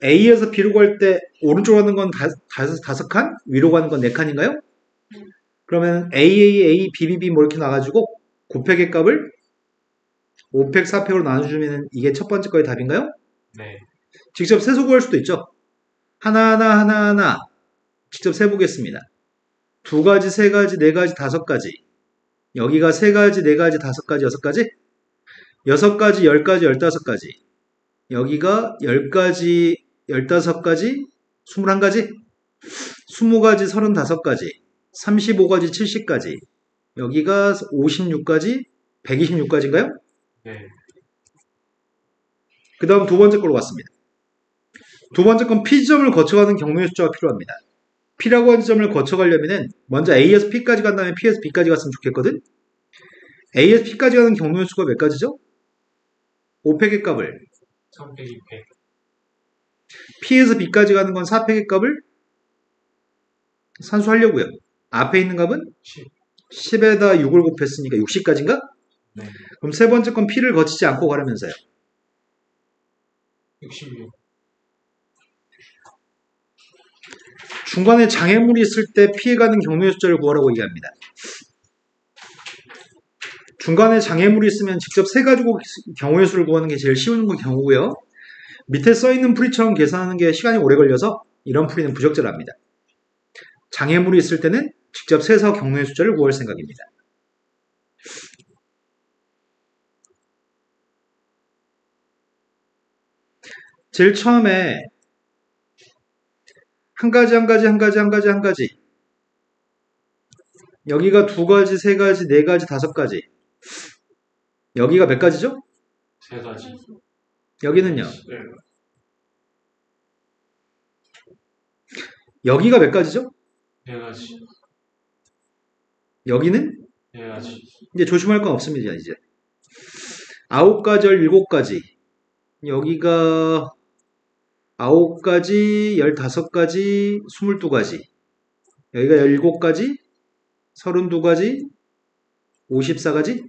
S1: A에서 B로 갈 때 오른쪽으로 가는 건 5칸, 위로 가는 건 4칸인가요? 그러면 A, B 뭐 이렇게 나가지고 곱팩의 값을 5팩, 4팩으로 나눠주면 이게 첫 번째 거의 답인가요?
S2: 네.
S1: 직접 세서 구할 수도 있죠. 하나하나 직접 세보겠습니다. 2가지, 3가지, 4가지, 5가지. 여기가 3가지, 4가지, 5가지, 6가지? 6가지, 10가지, 15가지. 여기가 10가지, 15가지, 21가지? 20가지, 35가지, 35가지, 70가지. 여기가 56가지, 126가지인가요?
S2: 네.
S1: 그 다음 두 번째 걸로 갔습니다. 두 번째 건 P지점을 거쳐가는 경로의 숫자가 필요합니다. P라고 하는 지점을 거쳐가려면 먼저 A에서 P까지 간 다음에 P에서 B까지 갔으면 좋겠거든? A에서 P까지 가는 경로의 수가 몇 가지죠? 5팩의 값을
S2: 3팩, 2팩.
S1: P에서 B까지 가는 건 4팩의 값을 산수하려고요. 앞에 있는 값은
S2: 10.
S1: 10에다 6을 곱했으니까 60까지인가?
S2: 네.
S1: 그럼 세 번째 건 P를 거치지 않고 가려면서요.
S2: 66.
S1: 중간에 장애물이 있을 때 피해가는 경로의 숫자를 구하라고 얘기합니다. 중간에 장애물이 있으면 직접 세 가지고 경우의 수를 구하는 게 제일 쉬운 경우고요. 밑에 써있는 풀이처럼 계산하는 게 시간이 오래 걸려서 이런 풀이는 부적절합니다. 장애물이 있을 때는 직접 세서 경우의 숫자를 구할 생각입니다. 제일 처음에 한 가지 여기가 두 가지, 세 가지, 네 가지, 다섯 가지 여기가 몇 가지죠?
S2: 세 가지.
S1: 여기는요?
S2: 네.
S1: 여기가 몇 가지죠?
S2: 네 가지.
S1: 여기는?
S2: 네 가지.
S1: 이제 조심할 건 없습니다. 이제 9가절 7가지 여기가 9가지 15가지 22가지 여기가 17가지 32가지 54가지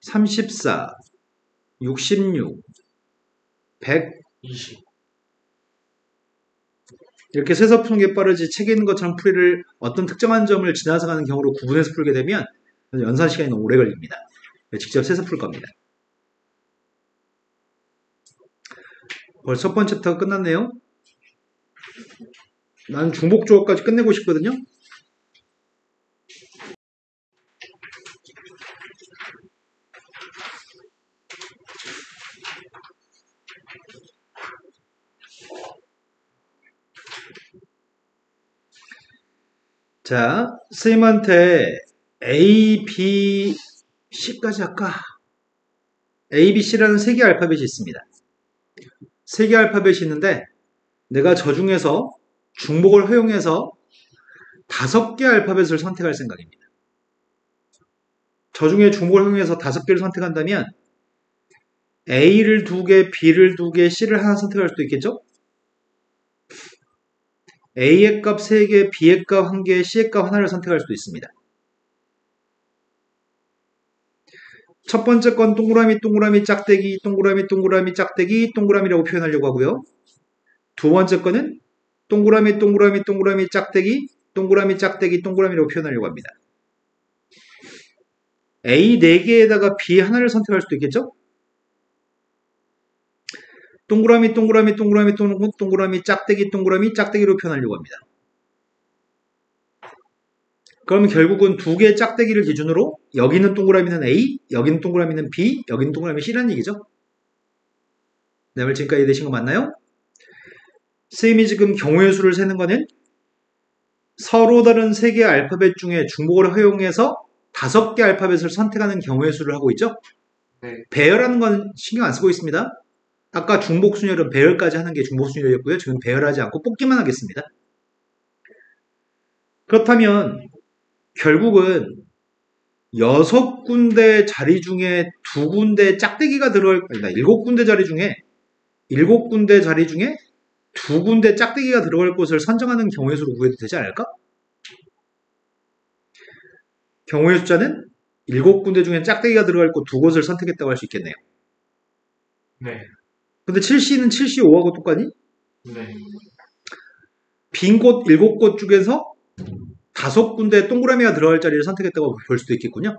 S1: 34 66 100
S2: 20.
S1: 이렇게 세서 푸는 게 빠르지 책에 있는 것처럼 풀이를 어떤 특정한 점을 지나서 가는 경우로 구분해서 풀게 되면 연산 시간이 너무 오래 걸립니다. 직접 세서 풀 겁니다. 벌써 첫 번째 챕터가 끝났네요. 나는 중복 조합까지 끝내고 싶거든요. 자, 선생님한테 A, B, C까지 할까? A, B, C라는 세 개의 알파벳이 있습니다. 세 개의 알파벳이 있는데 내가 저 중에서 중복을 허용해서 5개 알파벳을 선택할 생각입니다. 저 중에 중복을 허용해서 5개를 선택한다면 A를 2개, B를 2개, C를 하나 선택할 수도 있겠죠? A의 값 3개, B의 값 1개, C의 값 하나를 선택할 수도 있습니다. 첫 번째 건 동그라미, 동그라미, 짝대기, 동그라미, 동그라미, 짝대기, 동그라미라고 표현하려고 하고요. 두 번째 거는 동그라미, 동그라미, 동그라미, 짝대기, 동그라미, 짝대기, 동그라미라고 표현하려고 합니다. A 4개에다가 B 하나를 선택할 수도 있겠죠? 동그라미, 동그라미, 동그라미, 동그라미, 짝대기, 동그라미, 짝대기로 표현하려고 합니다. 그러면 결국은 2개의 짝대기를 기준으로 여기는 동그라미는 A, 여기는 동그라미는 B, 여기는 동그라미 C라는 얘기죠. 네, 오늘 지금까지 이해되신 거 맞나요? 선생님이 지금 경우의 수를 세는 거는 서로 다른 3개의 알파벳 중에 중복을 허용해서 5개 알파벳을 선택하는 경우의 수를 하고 있죠.
S2: 네.
S1: 배열하는 건 신경 안 쓰고 있습니다. 아까 중복순열은 배열까지 하는 게 중복순열이었고요. 지금 배열하지 않고 뽑기만 하겠습니다. 그렇다면 결국은 6군데 자리 중에 2군데 짝대기가 들어갈, 아니다, 7군데 자리 중에 7군데 자리 중에 2군데 짝대기가 들어갈 곳을 선정하는 경우의 수로 구해도 되지 않을까? 경우의 숫자는 7군데 중에 짝대기가 들어갈 곳 2곳을 선택했다고 할 수 있겠네요.
S2: 네.
S1: 근데 7C는 7C5하고 똑같니?
S2: 네.
S1: 빈 곳 7곳 중에서 5군데 동그라미가 들어갈 자리를 선택했다고 볼 수도 있겠군요.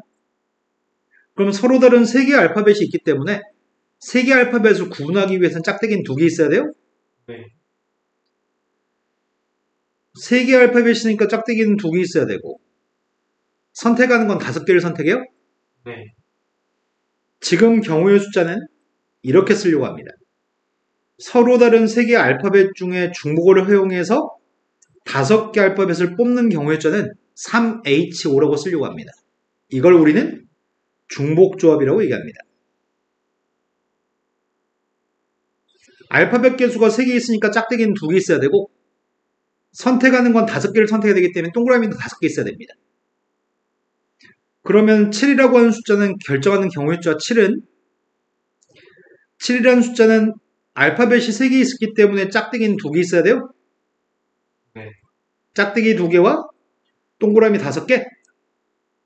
S1: 그럼 서로 다른 3개의 알파벳이 있기 때문에 3개의 알파벳을 구분하기 위해서는 짝대기는 2개 있어야 돼요?
S2: 네.
S1: 3개의 알파벳이 있으니까 짝대기는 2개 있어야 되고 선택하는 건 5개를 선택해요?
S2: 네.
S1: 지금 경우의 숫자는 이렇게 쓰려고 합니다. 서로 다른 3개의 알파벳 중에 중복을 허용해서 5개 알파벳을 뽑는 경우의 숫자는 3H5라고 쓰려고 합니다. 이걸 우리는 중복조합이라고 얘기합니다. 알파벳 개수가 3개 있으니까 짝대기는 2개 있어야 되고 선택하는 건 5개를 선택해야 되기 때문에 동그라미도 5개 있어야 됩니다. 그러면 7이라고 하는 숫자는 결정하는 경우의 숫자 7이라는 숫자는 알파벳이 3개 있었기 때문에 짝대기는 2개 있어야 돼요?
S2: 네.
S1: 짝대기 2개와 동그라미 5개?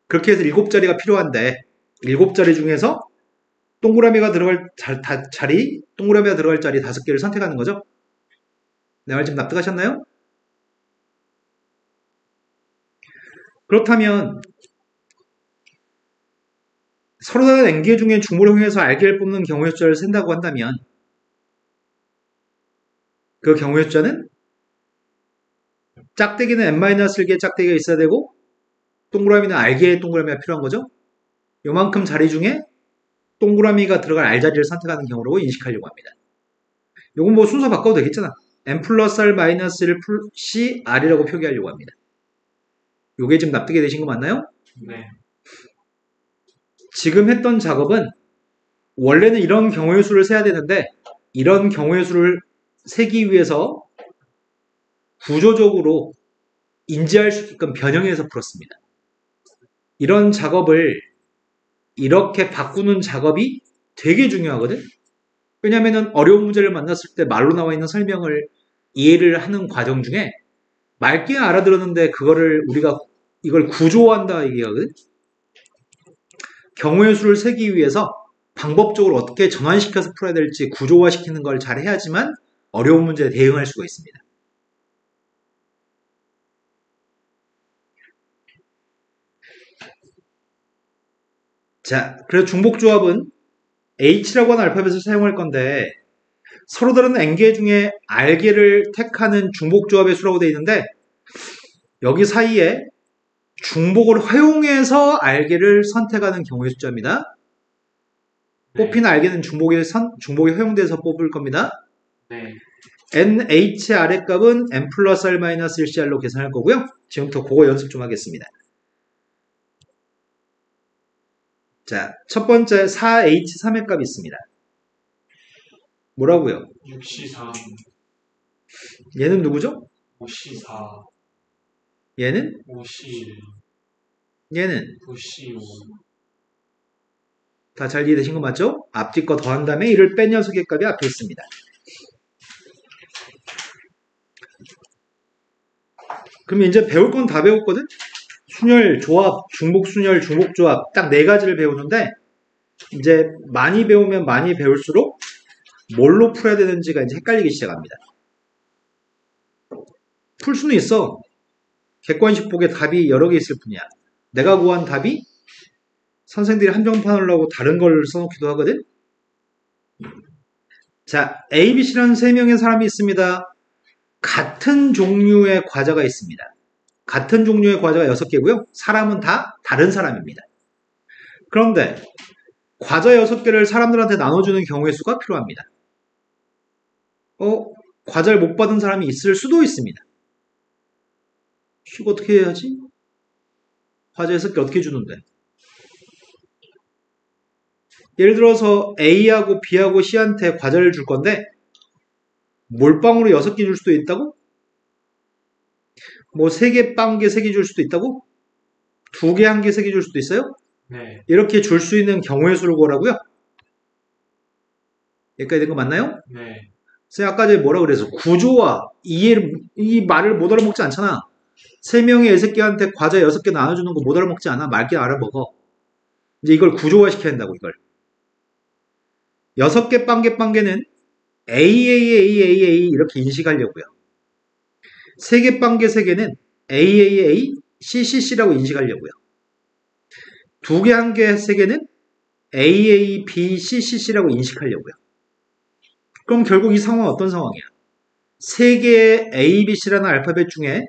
S1: 그렇게 해서 7자리가 필요한데 7자리 중에서 동그라미가 들어갈 자리, 동그라미가 들어갈 자리 5개를 선택하는 거죠. 내 말 지금 납득하셨나요? 그렇다면 서로 다른 n개 중에 중복을 통해서 알개를 뽑는 경우의 숫자를 센다고 한다면 그 경우의 숫자는 짝대기는 n-1개의 짝대기가 있어야 되고 동그라미는 r개의 동그라미가 필요한 거죠. 요만큼 자리 중에 동그라미가 들어갈 r자리를 선택하는 경우로 인식하려고 합니다. 요건 뭐 순서 바꿔도 되겠잖아. n 플러스 r 마이너스 1 c r이라고 표기하려고 합니다. 요게 지금 납득이 되신 거 맞나요?
S2: 네.
S1: 지금 했던 작업은 원래는 이런 경우의 수를 세야 되는데 이런 경우의 수를 세기 위해서 구조적으로 인지할 수 있게끔 변형해서 풀었습니다. 이런 작업을 이렇게 바꾸는 작업이 되게 중요하거든. 왜냐하면 어려운 문제를 만났을 때 말로 나와 있는 설명을 이해를 하는 과정 중에 맑게 알아들었는데 그거를 우리가 이걸 구조화한다 얘기하거든. 경우의 수를 세기 위해서 방법적으로 어떻게 전환시켜서 풀어야 될지 구조화시키는 걸 잘 해야지만 어려운 문제에 대응할 수가 있습니다. 자, 그래서 중복조합은 H라고 하는 알파벳을 사용할 건데 서로 다른 N개 중에 R개를 택하는 중복조합의 수라고 되어 있는데 여기 사이에 중복을 허용해서 R개를 선택하는 경우의 숫자입니다. 뽑힌 R개는 중복이 허용돼서 뽑을 겁니다.
S2: 네.
S1: NHR의 값은 N 플러스 R 마이너스 1CR로 계산할 거고요. 지금부터 그거 연습 좀 하겠습니다. 자, 첫 번째 4H3의 값이 있습니다. 뭐라고요?
S2: 6C3,
S1: 얘는 누구죠?
S2: 5C4,
S1: 얘는?
S2: 5C1,
S1: 얘는?
S2: 9C5.
S1: 다 잘 이해되신 거 맞죠? 앞뒤 거 더한 다음에 이를 뺀 녀석의 값이 앞에 있습니다. 그럼 이제 배울 건 다 배웠거든? 순열, 조합, 중복순열, 중복조합 딱 네 가지를 배우는데 이제 많이 배우면 많이 배울수록 뭘로 풀어야 되는지가 이제 헷갈리기 시작합니다. 풀 수는 있어. 객관식 보기에 답이 여러 개 있을 뿐이야. 내가 구한 답이 선생들이 한정판을 하고 다른 걸 써놓기도 하거든. 자, A, B, C라는 세 명의 사람이 있습니다. 같은 종류의 과자가 있습니다. 같은 종류의 과자가 6개고요. 사람은 다 다른 사람입니다. 그런데 과자 6개를 사람들한테 나눠주는 경우의 수가 필요합니다. 과자를 못 받은 사람이 있을 수도 있습니다. 이거 어떻게 해야지? 과자 6개 어떻게 주는데? 예를 들어서 A하고 B하고 C한테 과자를 줄 건데 몰빵으로 6개 줄 수도 있다고? 뭐 3개 빵개 3개 줄 수도 있다고? 2개 1개 3개 줄 수도 있어요?
S2: 네.
S1: 이렇게 줄 수 있는 경우의 수를 구하라고요? 여기까지 된 거 맞나요?
S2: 네.
S1: 선생님 아까 전에 뭐라 그래서 구조와 이 말을 못 알아먹지 않잖아. 3명의 6개한테 과자 6개 나눠주는 거 못 알아먹지 않아. 맑게 알아먹어. 이제 이걸 구조화시켜야 한다고 이걸. 6개 빵개는 AAAAA 이렇게 인식하려고요. 3개 빵개 3개는 AAA CCC라고 인식하려고요. 2개 1개 3개는 AABCCC라고 인식하려고요. 그럼 결국 이 상황은 어떤 상황이야? 3개의 ABC라는 알파벳 중에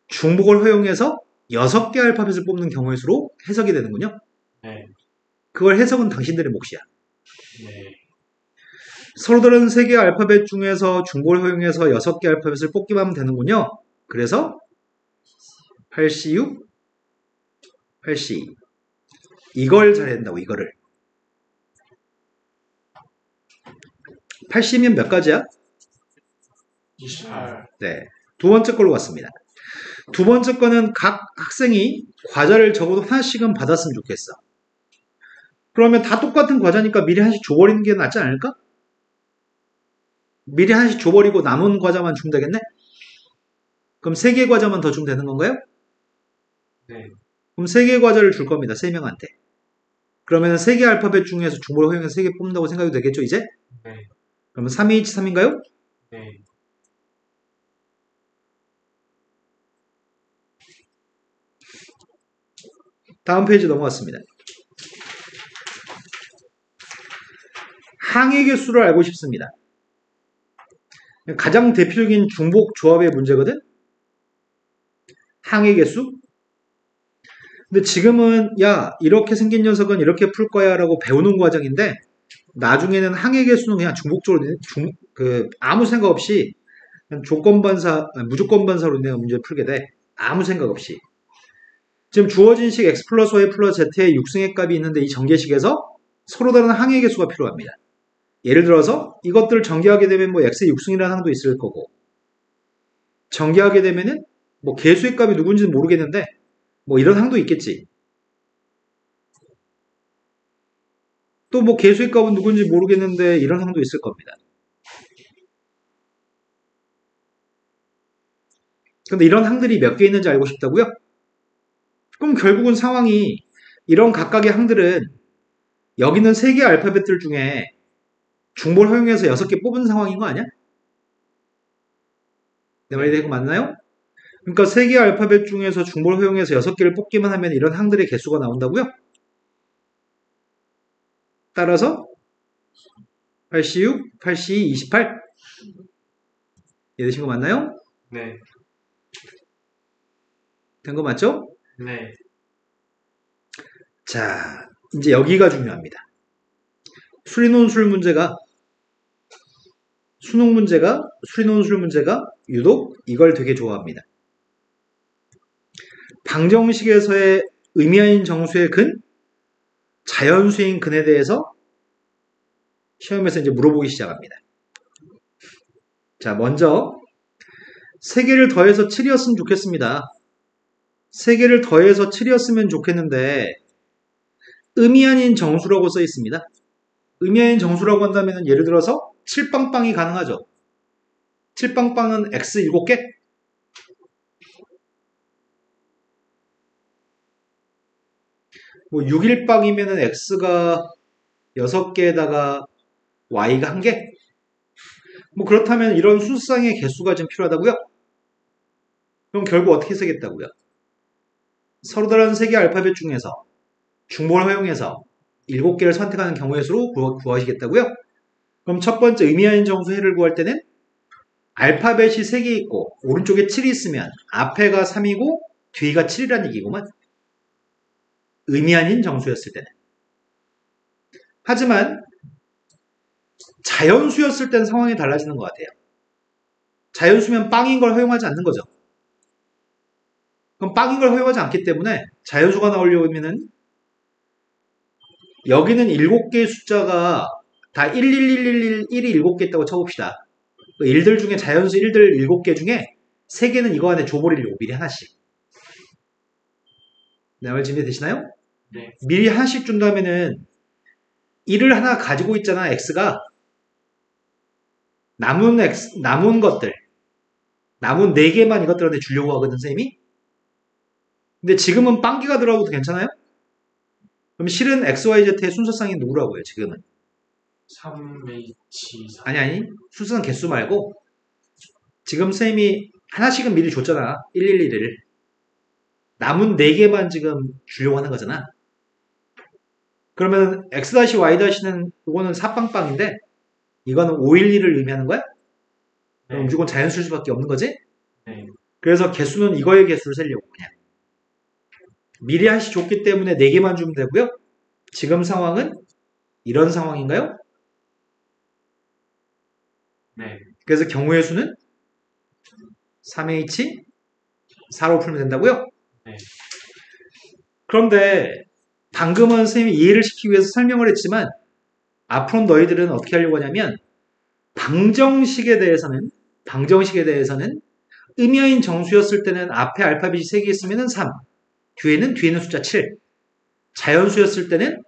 S1: 중복을 허용해서 6개 알파벳을 뽑는 경우의 수로 해석이 되는군요.
S2: 네.
S1: 그걸 해석은 당신들의 몫이야.
S2: 네.
S1: 서로 다른 3개 알파벳 중에서 중복을 허용해서 6개 알파벳을 뽑기만 하면 되는군요. 그래서 8C6, 8C2 이걸 잘해야 된다고 이거를. 80이면 몇 가지야?
S2: 28.
S1: 네. 두 번째 걸로 갔습니다. 두 번째 거는 각 학생이 과자를 적어도 하나씩은 받았으면 좋겠어. 그러면 다 똑같은 과자니까 미리 하나씩 줘버리는 게 낫지 않을까? 미리 하나씩 줘버리고 남은 과자만 주면 되겠네? 그럼 3개 과자만 더 주면 되는 건가요?
S2: 네.
S1: 그럼 3개 과자를 줄 겁니다. 3명한테. 그러면 3개 알파벳 중에서 중복을 허용해서 3개 뽑는다고 생각이 되겠죠, 이제?
S2: 네.
S1: 그러면 3H3인가요?
S2: 네.
S1: 다음 페이지 넘어갔습니다. 항의 개수를 알고 싶습니다. 가장 대표적인 중복 조합의 문제거든. 항의 개수. 근데 지금은 야 이렇게 생긴 녀석은 이렇게 풀 거야 라고 배우는 과정인데 나중에는 항의 개수는 그냥 중복적으로 아무 생각 없이 그냥 무조건 반사로 내가 문제를 풀게 돼. 아무 생각 없이. 지금 주어진 식 x 플러스 y 플러스 z의 6승의 값이 있는데 이 전개식에서 서로 다른 항의 개수가 필요합니다. 예를 들어서 이것들을 전개하게 되면 뭐 x의 6승이라는 항도 있을 거고 전개하게 되면은 뭐 개수의 값이 누군지는 모르겠는데 뭐 이런 항도 있겠지. 또 뭐 개수의 값은 누군지 모르겠는데 이런 항도 있을 겁니다. 근데 이런 항들이 몇 개 있는지 알고 싶다고요? 그럼 결국은 상황이 이런 각각의 항들은 여기 있는 3개의 알파벳들 중에 중복을 허용해서 6개 뽑은 상황인 거 아니야? 내 말이 되고 맞나요? 그러니까 3개의 알파벳 중에서 중복을 허용해서 6개를 뽑기만 하면 이런 항들의 개수가 나온다고요? 따라서 86, 82, 28 이해되신 거 맞나요?
S2: 네.
S1: 된 거 맞죠?
S2: 네.
S1: 자, 이제 여기가 중요합니다. 수리논술 문제가 수능 문제가 수리논술 문제가 유독 이걸 되게 좋아합니다. 방정식에서의 의미하인 정수의 근, 자연수인 근에 대해서 시험에서 이제 물어보기 시작합니다. 자, 먼저 3개를 더해서 7이었으면 좋겠습니다. 3개를 더해서 7이었으면 좋겠는데 의미아닌 정수라고 써 있습니다. 의미아닌 정수라고 한다면 예를 들어서 7빵빵이 가능하죠. 7빵빵은 x 7개? 뭐 6일빵이면 x가 6개에다가 y가 1개? 뭐 그렇다면 이런 순수상의 개수가 좀 필요하다고요? 그럼 결국 어떻게 쓰겠다고요? 서로 다른 3개 알파벳 중에서 중복을 허용해서 7개를 선택하는 경우의 수로 구하시겠다고요? 그럼 첫 번째 의미하인 정수 해를 구할 때는 알파벳이 3개 있고 오른쪽에 7이 있으면 앞에가 3이고 뒤가 7이라는 얘기구만. 의미아닌 정수였을 때는. 하지만 자연수였을 때는 상황이 달라지는 것 같아요. 자연수면 빵인 걸 허용하지 않는 거죠. 그럼 빵인 걸 허용하지 않기 때문에 자연수가 나오려면은 여기는 7개의 숫자가 다 11111, 1이 7개 있다고 쳐봅시다. 그 1들 중에 자연수 1들 7개 중에 3개는 이거 안에 줘버리려고 미리 하나씩. 내 말 준비되시나요?
S2: 네.
S1: 미리 하나씩 준다면은 1을 하나 가지고 있잖아, x가. 남은 것들. 남은 4개만 이것들한테 주려고 하거든, 쌤이. 근데 지금은 빵기가 들어가도 괜찮아요? 그럼 실은 XYZ의 순서상이 누구라고요, 지금은?
S2: 3H4.
S1: 아니. 순서상 개수 말고, 지금 쌤이 하나씩은 미리 줬잖아. 111을. 남은 4개만 지금 주려고 하는 거잖아. 그러면 X-Y-는 이거는 4빵빵인데, 이거는 511을 의미하는 거야? 그럼
S2: 네.
S1: 무조건 자연수일 수밖에 없는 거지?
S2: 네.
S1: 그래서 개수는 이거의 개수를 세려고 그냥. 미리 하나씩 줬기 때문에 4개만 주면 되고요. 지금 상황은 이런 상황인가요?
S2: 네.
S1: 그래서 경우의 수는 3H 4로 풀면 된다고요?
S2: 네.
S1: 그런데 방금은 선생님이 이해를 시키기 위해서 설명을 했지만 앞으로 너희들은 어떻게 하려고 하냐면 방정식에 대해서는 의미하인 정수였을 때는 앞에 알파벳이 3개 있으면 3, 뒤에는 숫자 7. 자연수였을 때는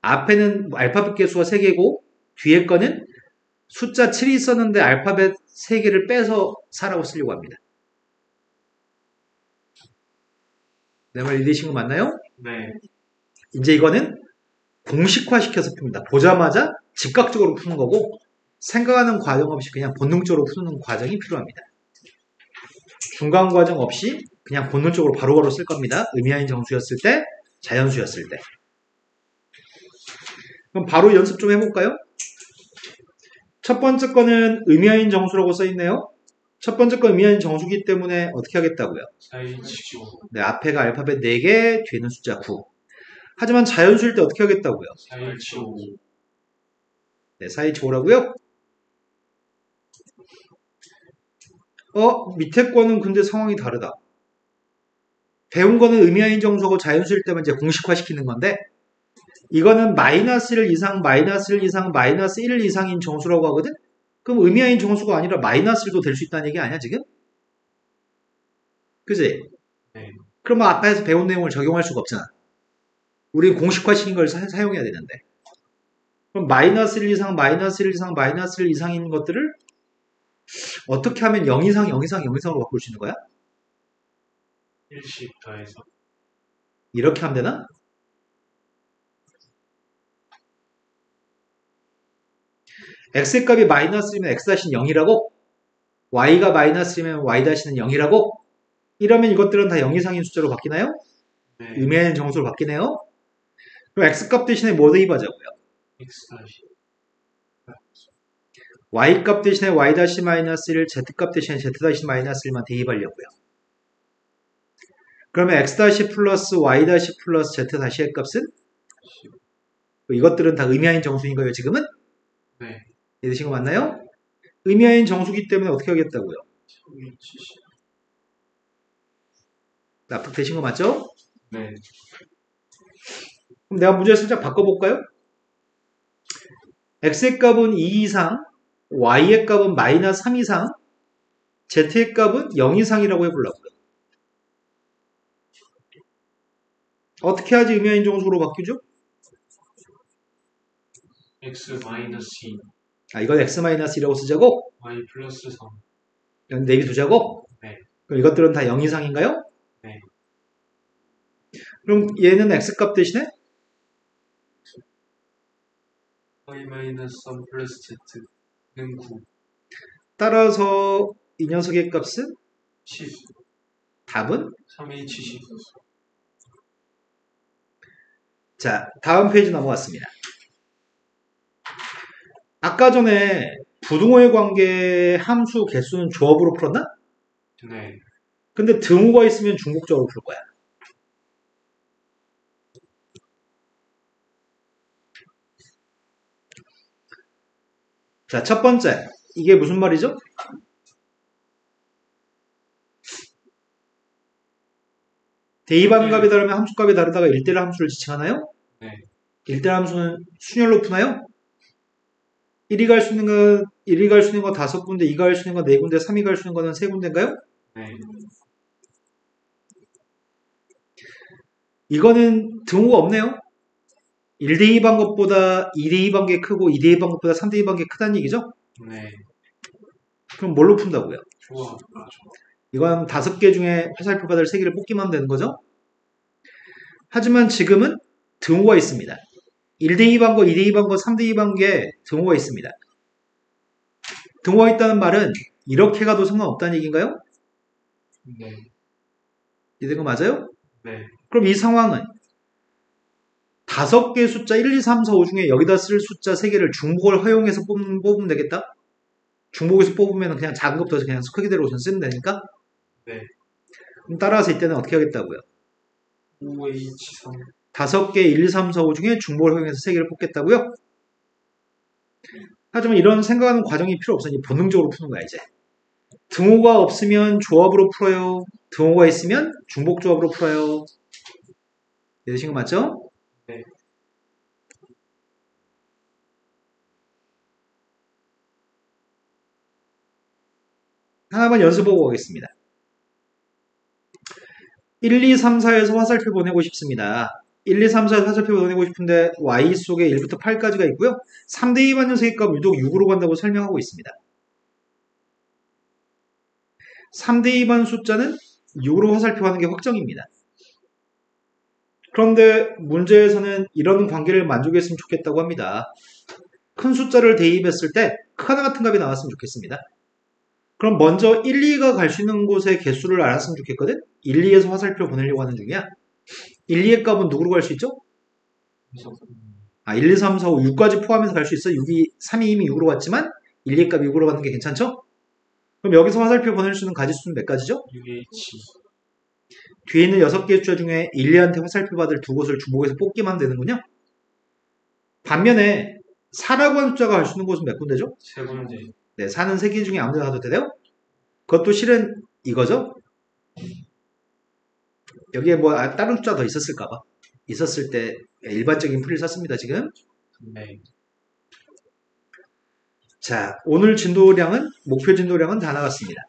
S1: 앞에는 알파벳 개수가 3개고 뒤에 거는 숫자 7이 있었는데 알파벳 3개를 빼서 4라고 쓰려고 합니다. 내 말 이해되신 거 맞나요?
S2: 네.
S1: 이제 이거는 공식화시켜서 풉니다. 보자마자 즉각적으로 푸는 거고 생각하는 과정 없이 그냥 본능적으로 푸는 과정이 필요합니다. 중간 과정 없이 그냥 본능적으로 바로바로 쓸 겁니다. 의미하인 정수였을 때, 자연수였을 때. 그럼 바로 연습 좀 해볼까요? 첫 번째 거는 의미하인 정수라고 써있네요. 첫 번째 건 의미하인 정수기 때문에 어떻게 하겠다고요?
S2: 415.
S1: 네, 앞에가 알파벳 4개, 뒤에는 숫자 9. 하지만 자연수일 때 어떻게 하겠다고요?
S2: 415.
S1: 네, 425라고요? 밑에 거는 근데 상황이 다르다. 배운 거는 의미하인 정수하고 자연수일 때만 이제 공식화 시키는 건데, 이거는 마이너스 1 이상, 마이너스 1 이상, 마이너스 1 이상인 정수라고 하거든? 그럼 의미하인 정수가 아니라 마이너스 1도 될 수 있다는 얘기 아니야, 지금? 그지?
S2: 네.
S1: 그러면 아까에서 배운 내용을 적용할 수가 없잖아. 우리 공식화 시킨 걸 사용해야 되는데. 그럼 마이너스 1 이상, 마이너스 1 이상, 마이너스 1 이상인 것들을 어떻게 하면 0 이상, 0 이상, 0 이상으로 바꿀 수 있는 거야?
S2: 1씩 더해서.
S1: 이렇게 하면 되나? x의 값이 마이너스 1이면 x-는 0이라고? y가 마이너스 1이면 y-는 0이라고? 이러면 이것들은 다 0 이상인 숫자로 바뀌나요?
S2: 네.
S1: 의미하는 정수로 바뀌네요. 그럼 x값 대신에 뭐 대입하자고요?
S2: x 다시.
S1: y값 대신에 y-1, z값 대신에 z-1만 대입하려고요. 그러면 x- 플러스 y- 플러스 z-의 값은? 이것들은 다 의미하인 정수인 거예요, 지금은?
S2: 네.
S1: 이해되신 거 맞나요? 의미하인 정수기 때문에 어떻게 하겠다고요?
S2: 1270.
S1: 납득되신 거 맞죠?
S2: 네.
S1: 그럼 내가 문제를 살짝 바꿔볼까요? x의 값은 2 이상, y의 값은 마이너스 3 이상, z의 값은 0 이상이라고 해보려고요. 어떻게 하지 의미하인 정수로 바뀌죠?
S2: x 마이너스 2.
S1: 이건 x-1이라고 쓰자고?
S2: y 플러스 3.
S1: 여기 내기 두자고?
S2: 네.
S1: 그럼 이것들은 다 0 이상인가요?
S2: 네.
S1: 그럼 얘는 x값 대신에?
S2: y 마이너스 3 플러스 z는 9.
S1: 따라서 이 녀석의 값은?
S2: 10.
S1: 답은?
S2: 3의 70.
S1: 자, 다음 페이지 넘어갔습니다. 아까 전에 부등호의 관계 함수 개수는 조합으로 풀었나?
S2: 네.
S1: 근데 등호가 있으면 중복적으로 풀 거야. 자, 첫 번째. 이게 무슨 말이죠? 대입하는 값이 다르면 함수값이 다르다가 1대1 함수를 지칭하나요?
S2: 네.
S1: 1대1 함수는 순열로 푸나요? 1이 갈 수 있는 거, 1이 갈 수 있는 거 5군데, 2가 갈 수 있는 거 4군데, 3이 갈 수 있는 거는 3군데인가요?
S2: 네.
S1: 이거는 등호가 없네요. 1대2한 것보다 2대2한 게 크고 2대2한 것보다 3대2한 게 크다는 얘기죠?
S2: 네.
S1: 그럼 뭘로 푼다고요?
S2: 좋아.
S1: 이건 5개 중에 화살표 받을 3개를 뽑기만 하면 되는 거죠? 하지만 지금은 등호가 있습니다. 1대2한 거, 2대2한 거, 3대2한 게 등호가 있습니다. 등호가 있다는 말은 이렇게 가도 상관없다는 얘기인가요?
S2: 네.
S1: 이된 거 맞아요?
S2: 네.
S1: 그럼 이 상황은 5개 숫자 1, 2, 3, 4, 5 중에 여기다 쓸 숫자 3개를 중복을 허용해서 뽑으면 되겠다? 중복에서 뽑으면 그냥 작은 것부터 그냥 크기대로 쓰면 되니까?
S2: 네.
S1: 그럼 따라서 이때는 어떻게 하겠다고요?
S2: 5H3.
S1: 5개 1, 2, 3, 4, 5 중에 중복을 허용해서 3개를 뽑겠다고요? 하지만 이런 생각하는 과정이 필요 없어. 이제 본능적으로 푸는 거야, 이제. 등호가 없으면 조합으로 풀어요. 등호가 있으면 중복 조합으로 풀어요. 이해되신 거 맞죠?
S2: 네.
S1: 하나만 연습하고 가겠습니다. 1, 2, 3, 4에서 화살표 보내고 싶습니다. 1, 2, 3, 4에서 화살표 보내고 싶은데 y 속에 1부터 8까지가 있고요. 3대2 반연색의 값 유독 6으로 간다고 설명하고 있습니다. 3대2 반 숫자는 6으로 화살표하는 게 확정입니다. 그런데 문제에서는 이런 관계를 만족했으면 좋겠다고 합니다. 큰 숫자를 대입했을 때 하나 같은 값이 나왔으면 좋겠습니다. 그럼 먼저 1, 2가 갈 수 있는 곳의 개수를 알았으면 좋겠거든? 1, 2에서 화살표 보내려고 하는 중이야. 1, 2의 값은 누구로 갈 수 있죠? 1, 2, 3, 4, 5, 6까지 포함해서 갈 수 있어. 3이 이미 6으로 왔지만 1, 2값 6으로 가는 게 괜찮죠? 그럼 여기서 화살표 보낼 수 있는 가지수는 몇 가지죠?
S2: 6H.
S1: 뒤에 있는 6개의 숫자 중에 1, 2한테 화살표 받을 두 곳을 주목해서 뽑기만 하면 되는군요. 반면에 4라고 하는 숫자가 갈 수 있는 곳은 몇 군데죠?
S2: 세 번째.
S1: 네, 4는 3개 중에 아무 데나 가도 돼요? 그것도 실은 이거죠? 여기에 뭐 다른 숫자 더 있었을까봐. 있었을 때 일반적인 풀이를 썼습니다, 지금.
S2: 네.
S1: 자, 오늘 진도량은, 목표 진도량은 다 나갔습니다.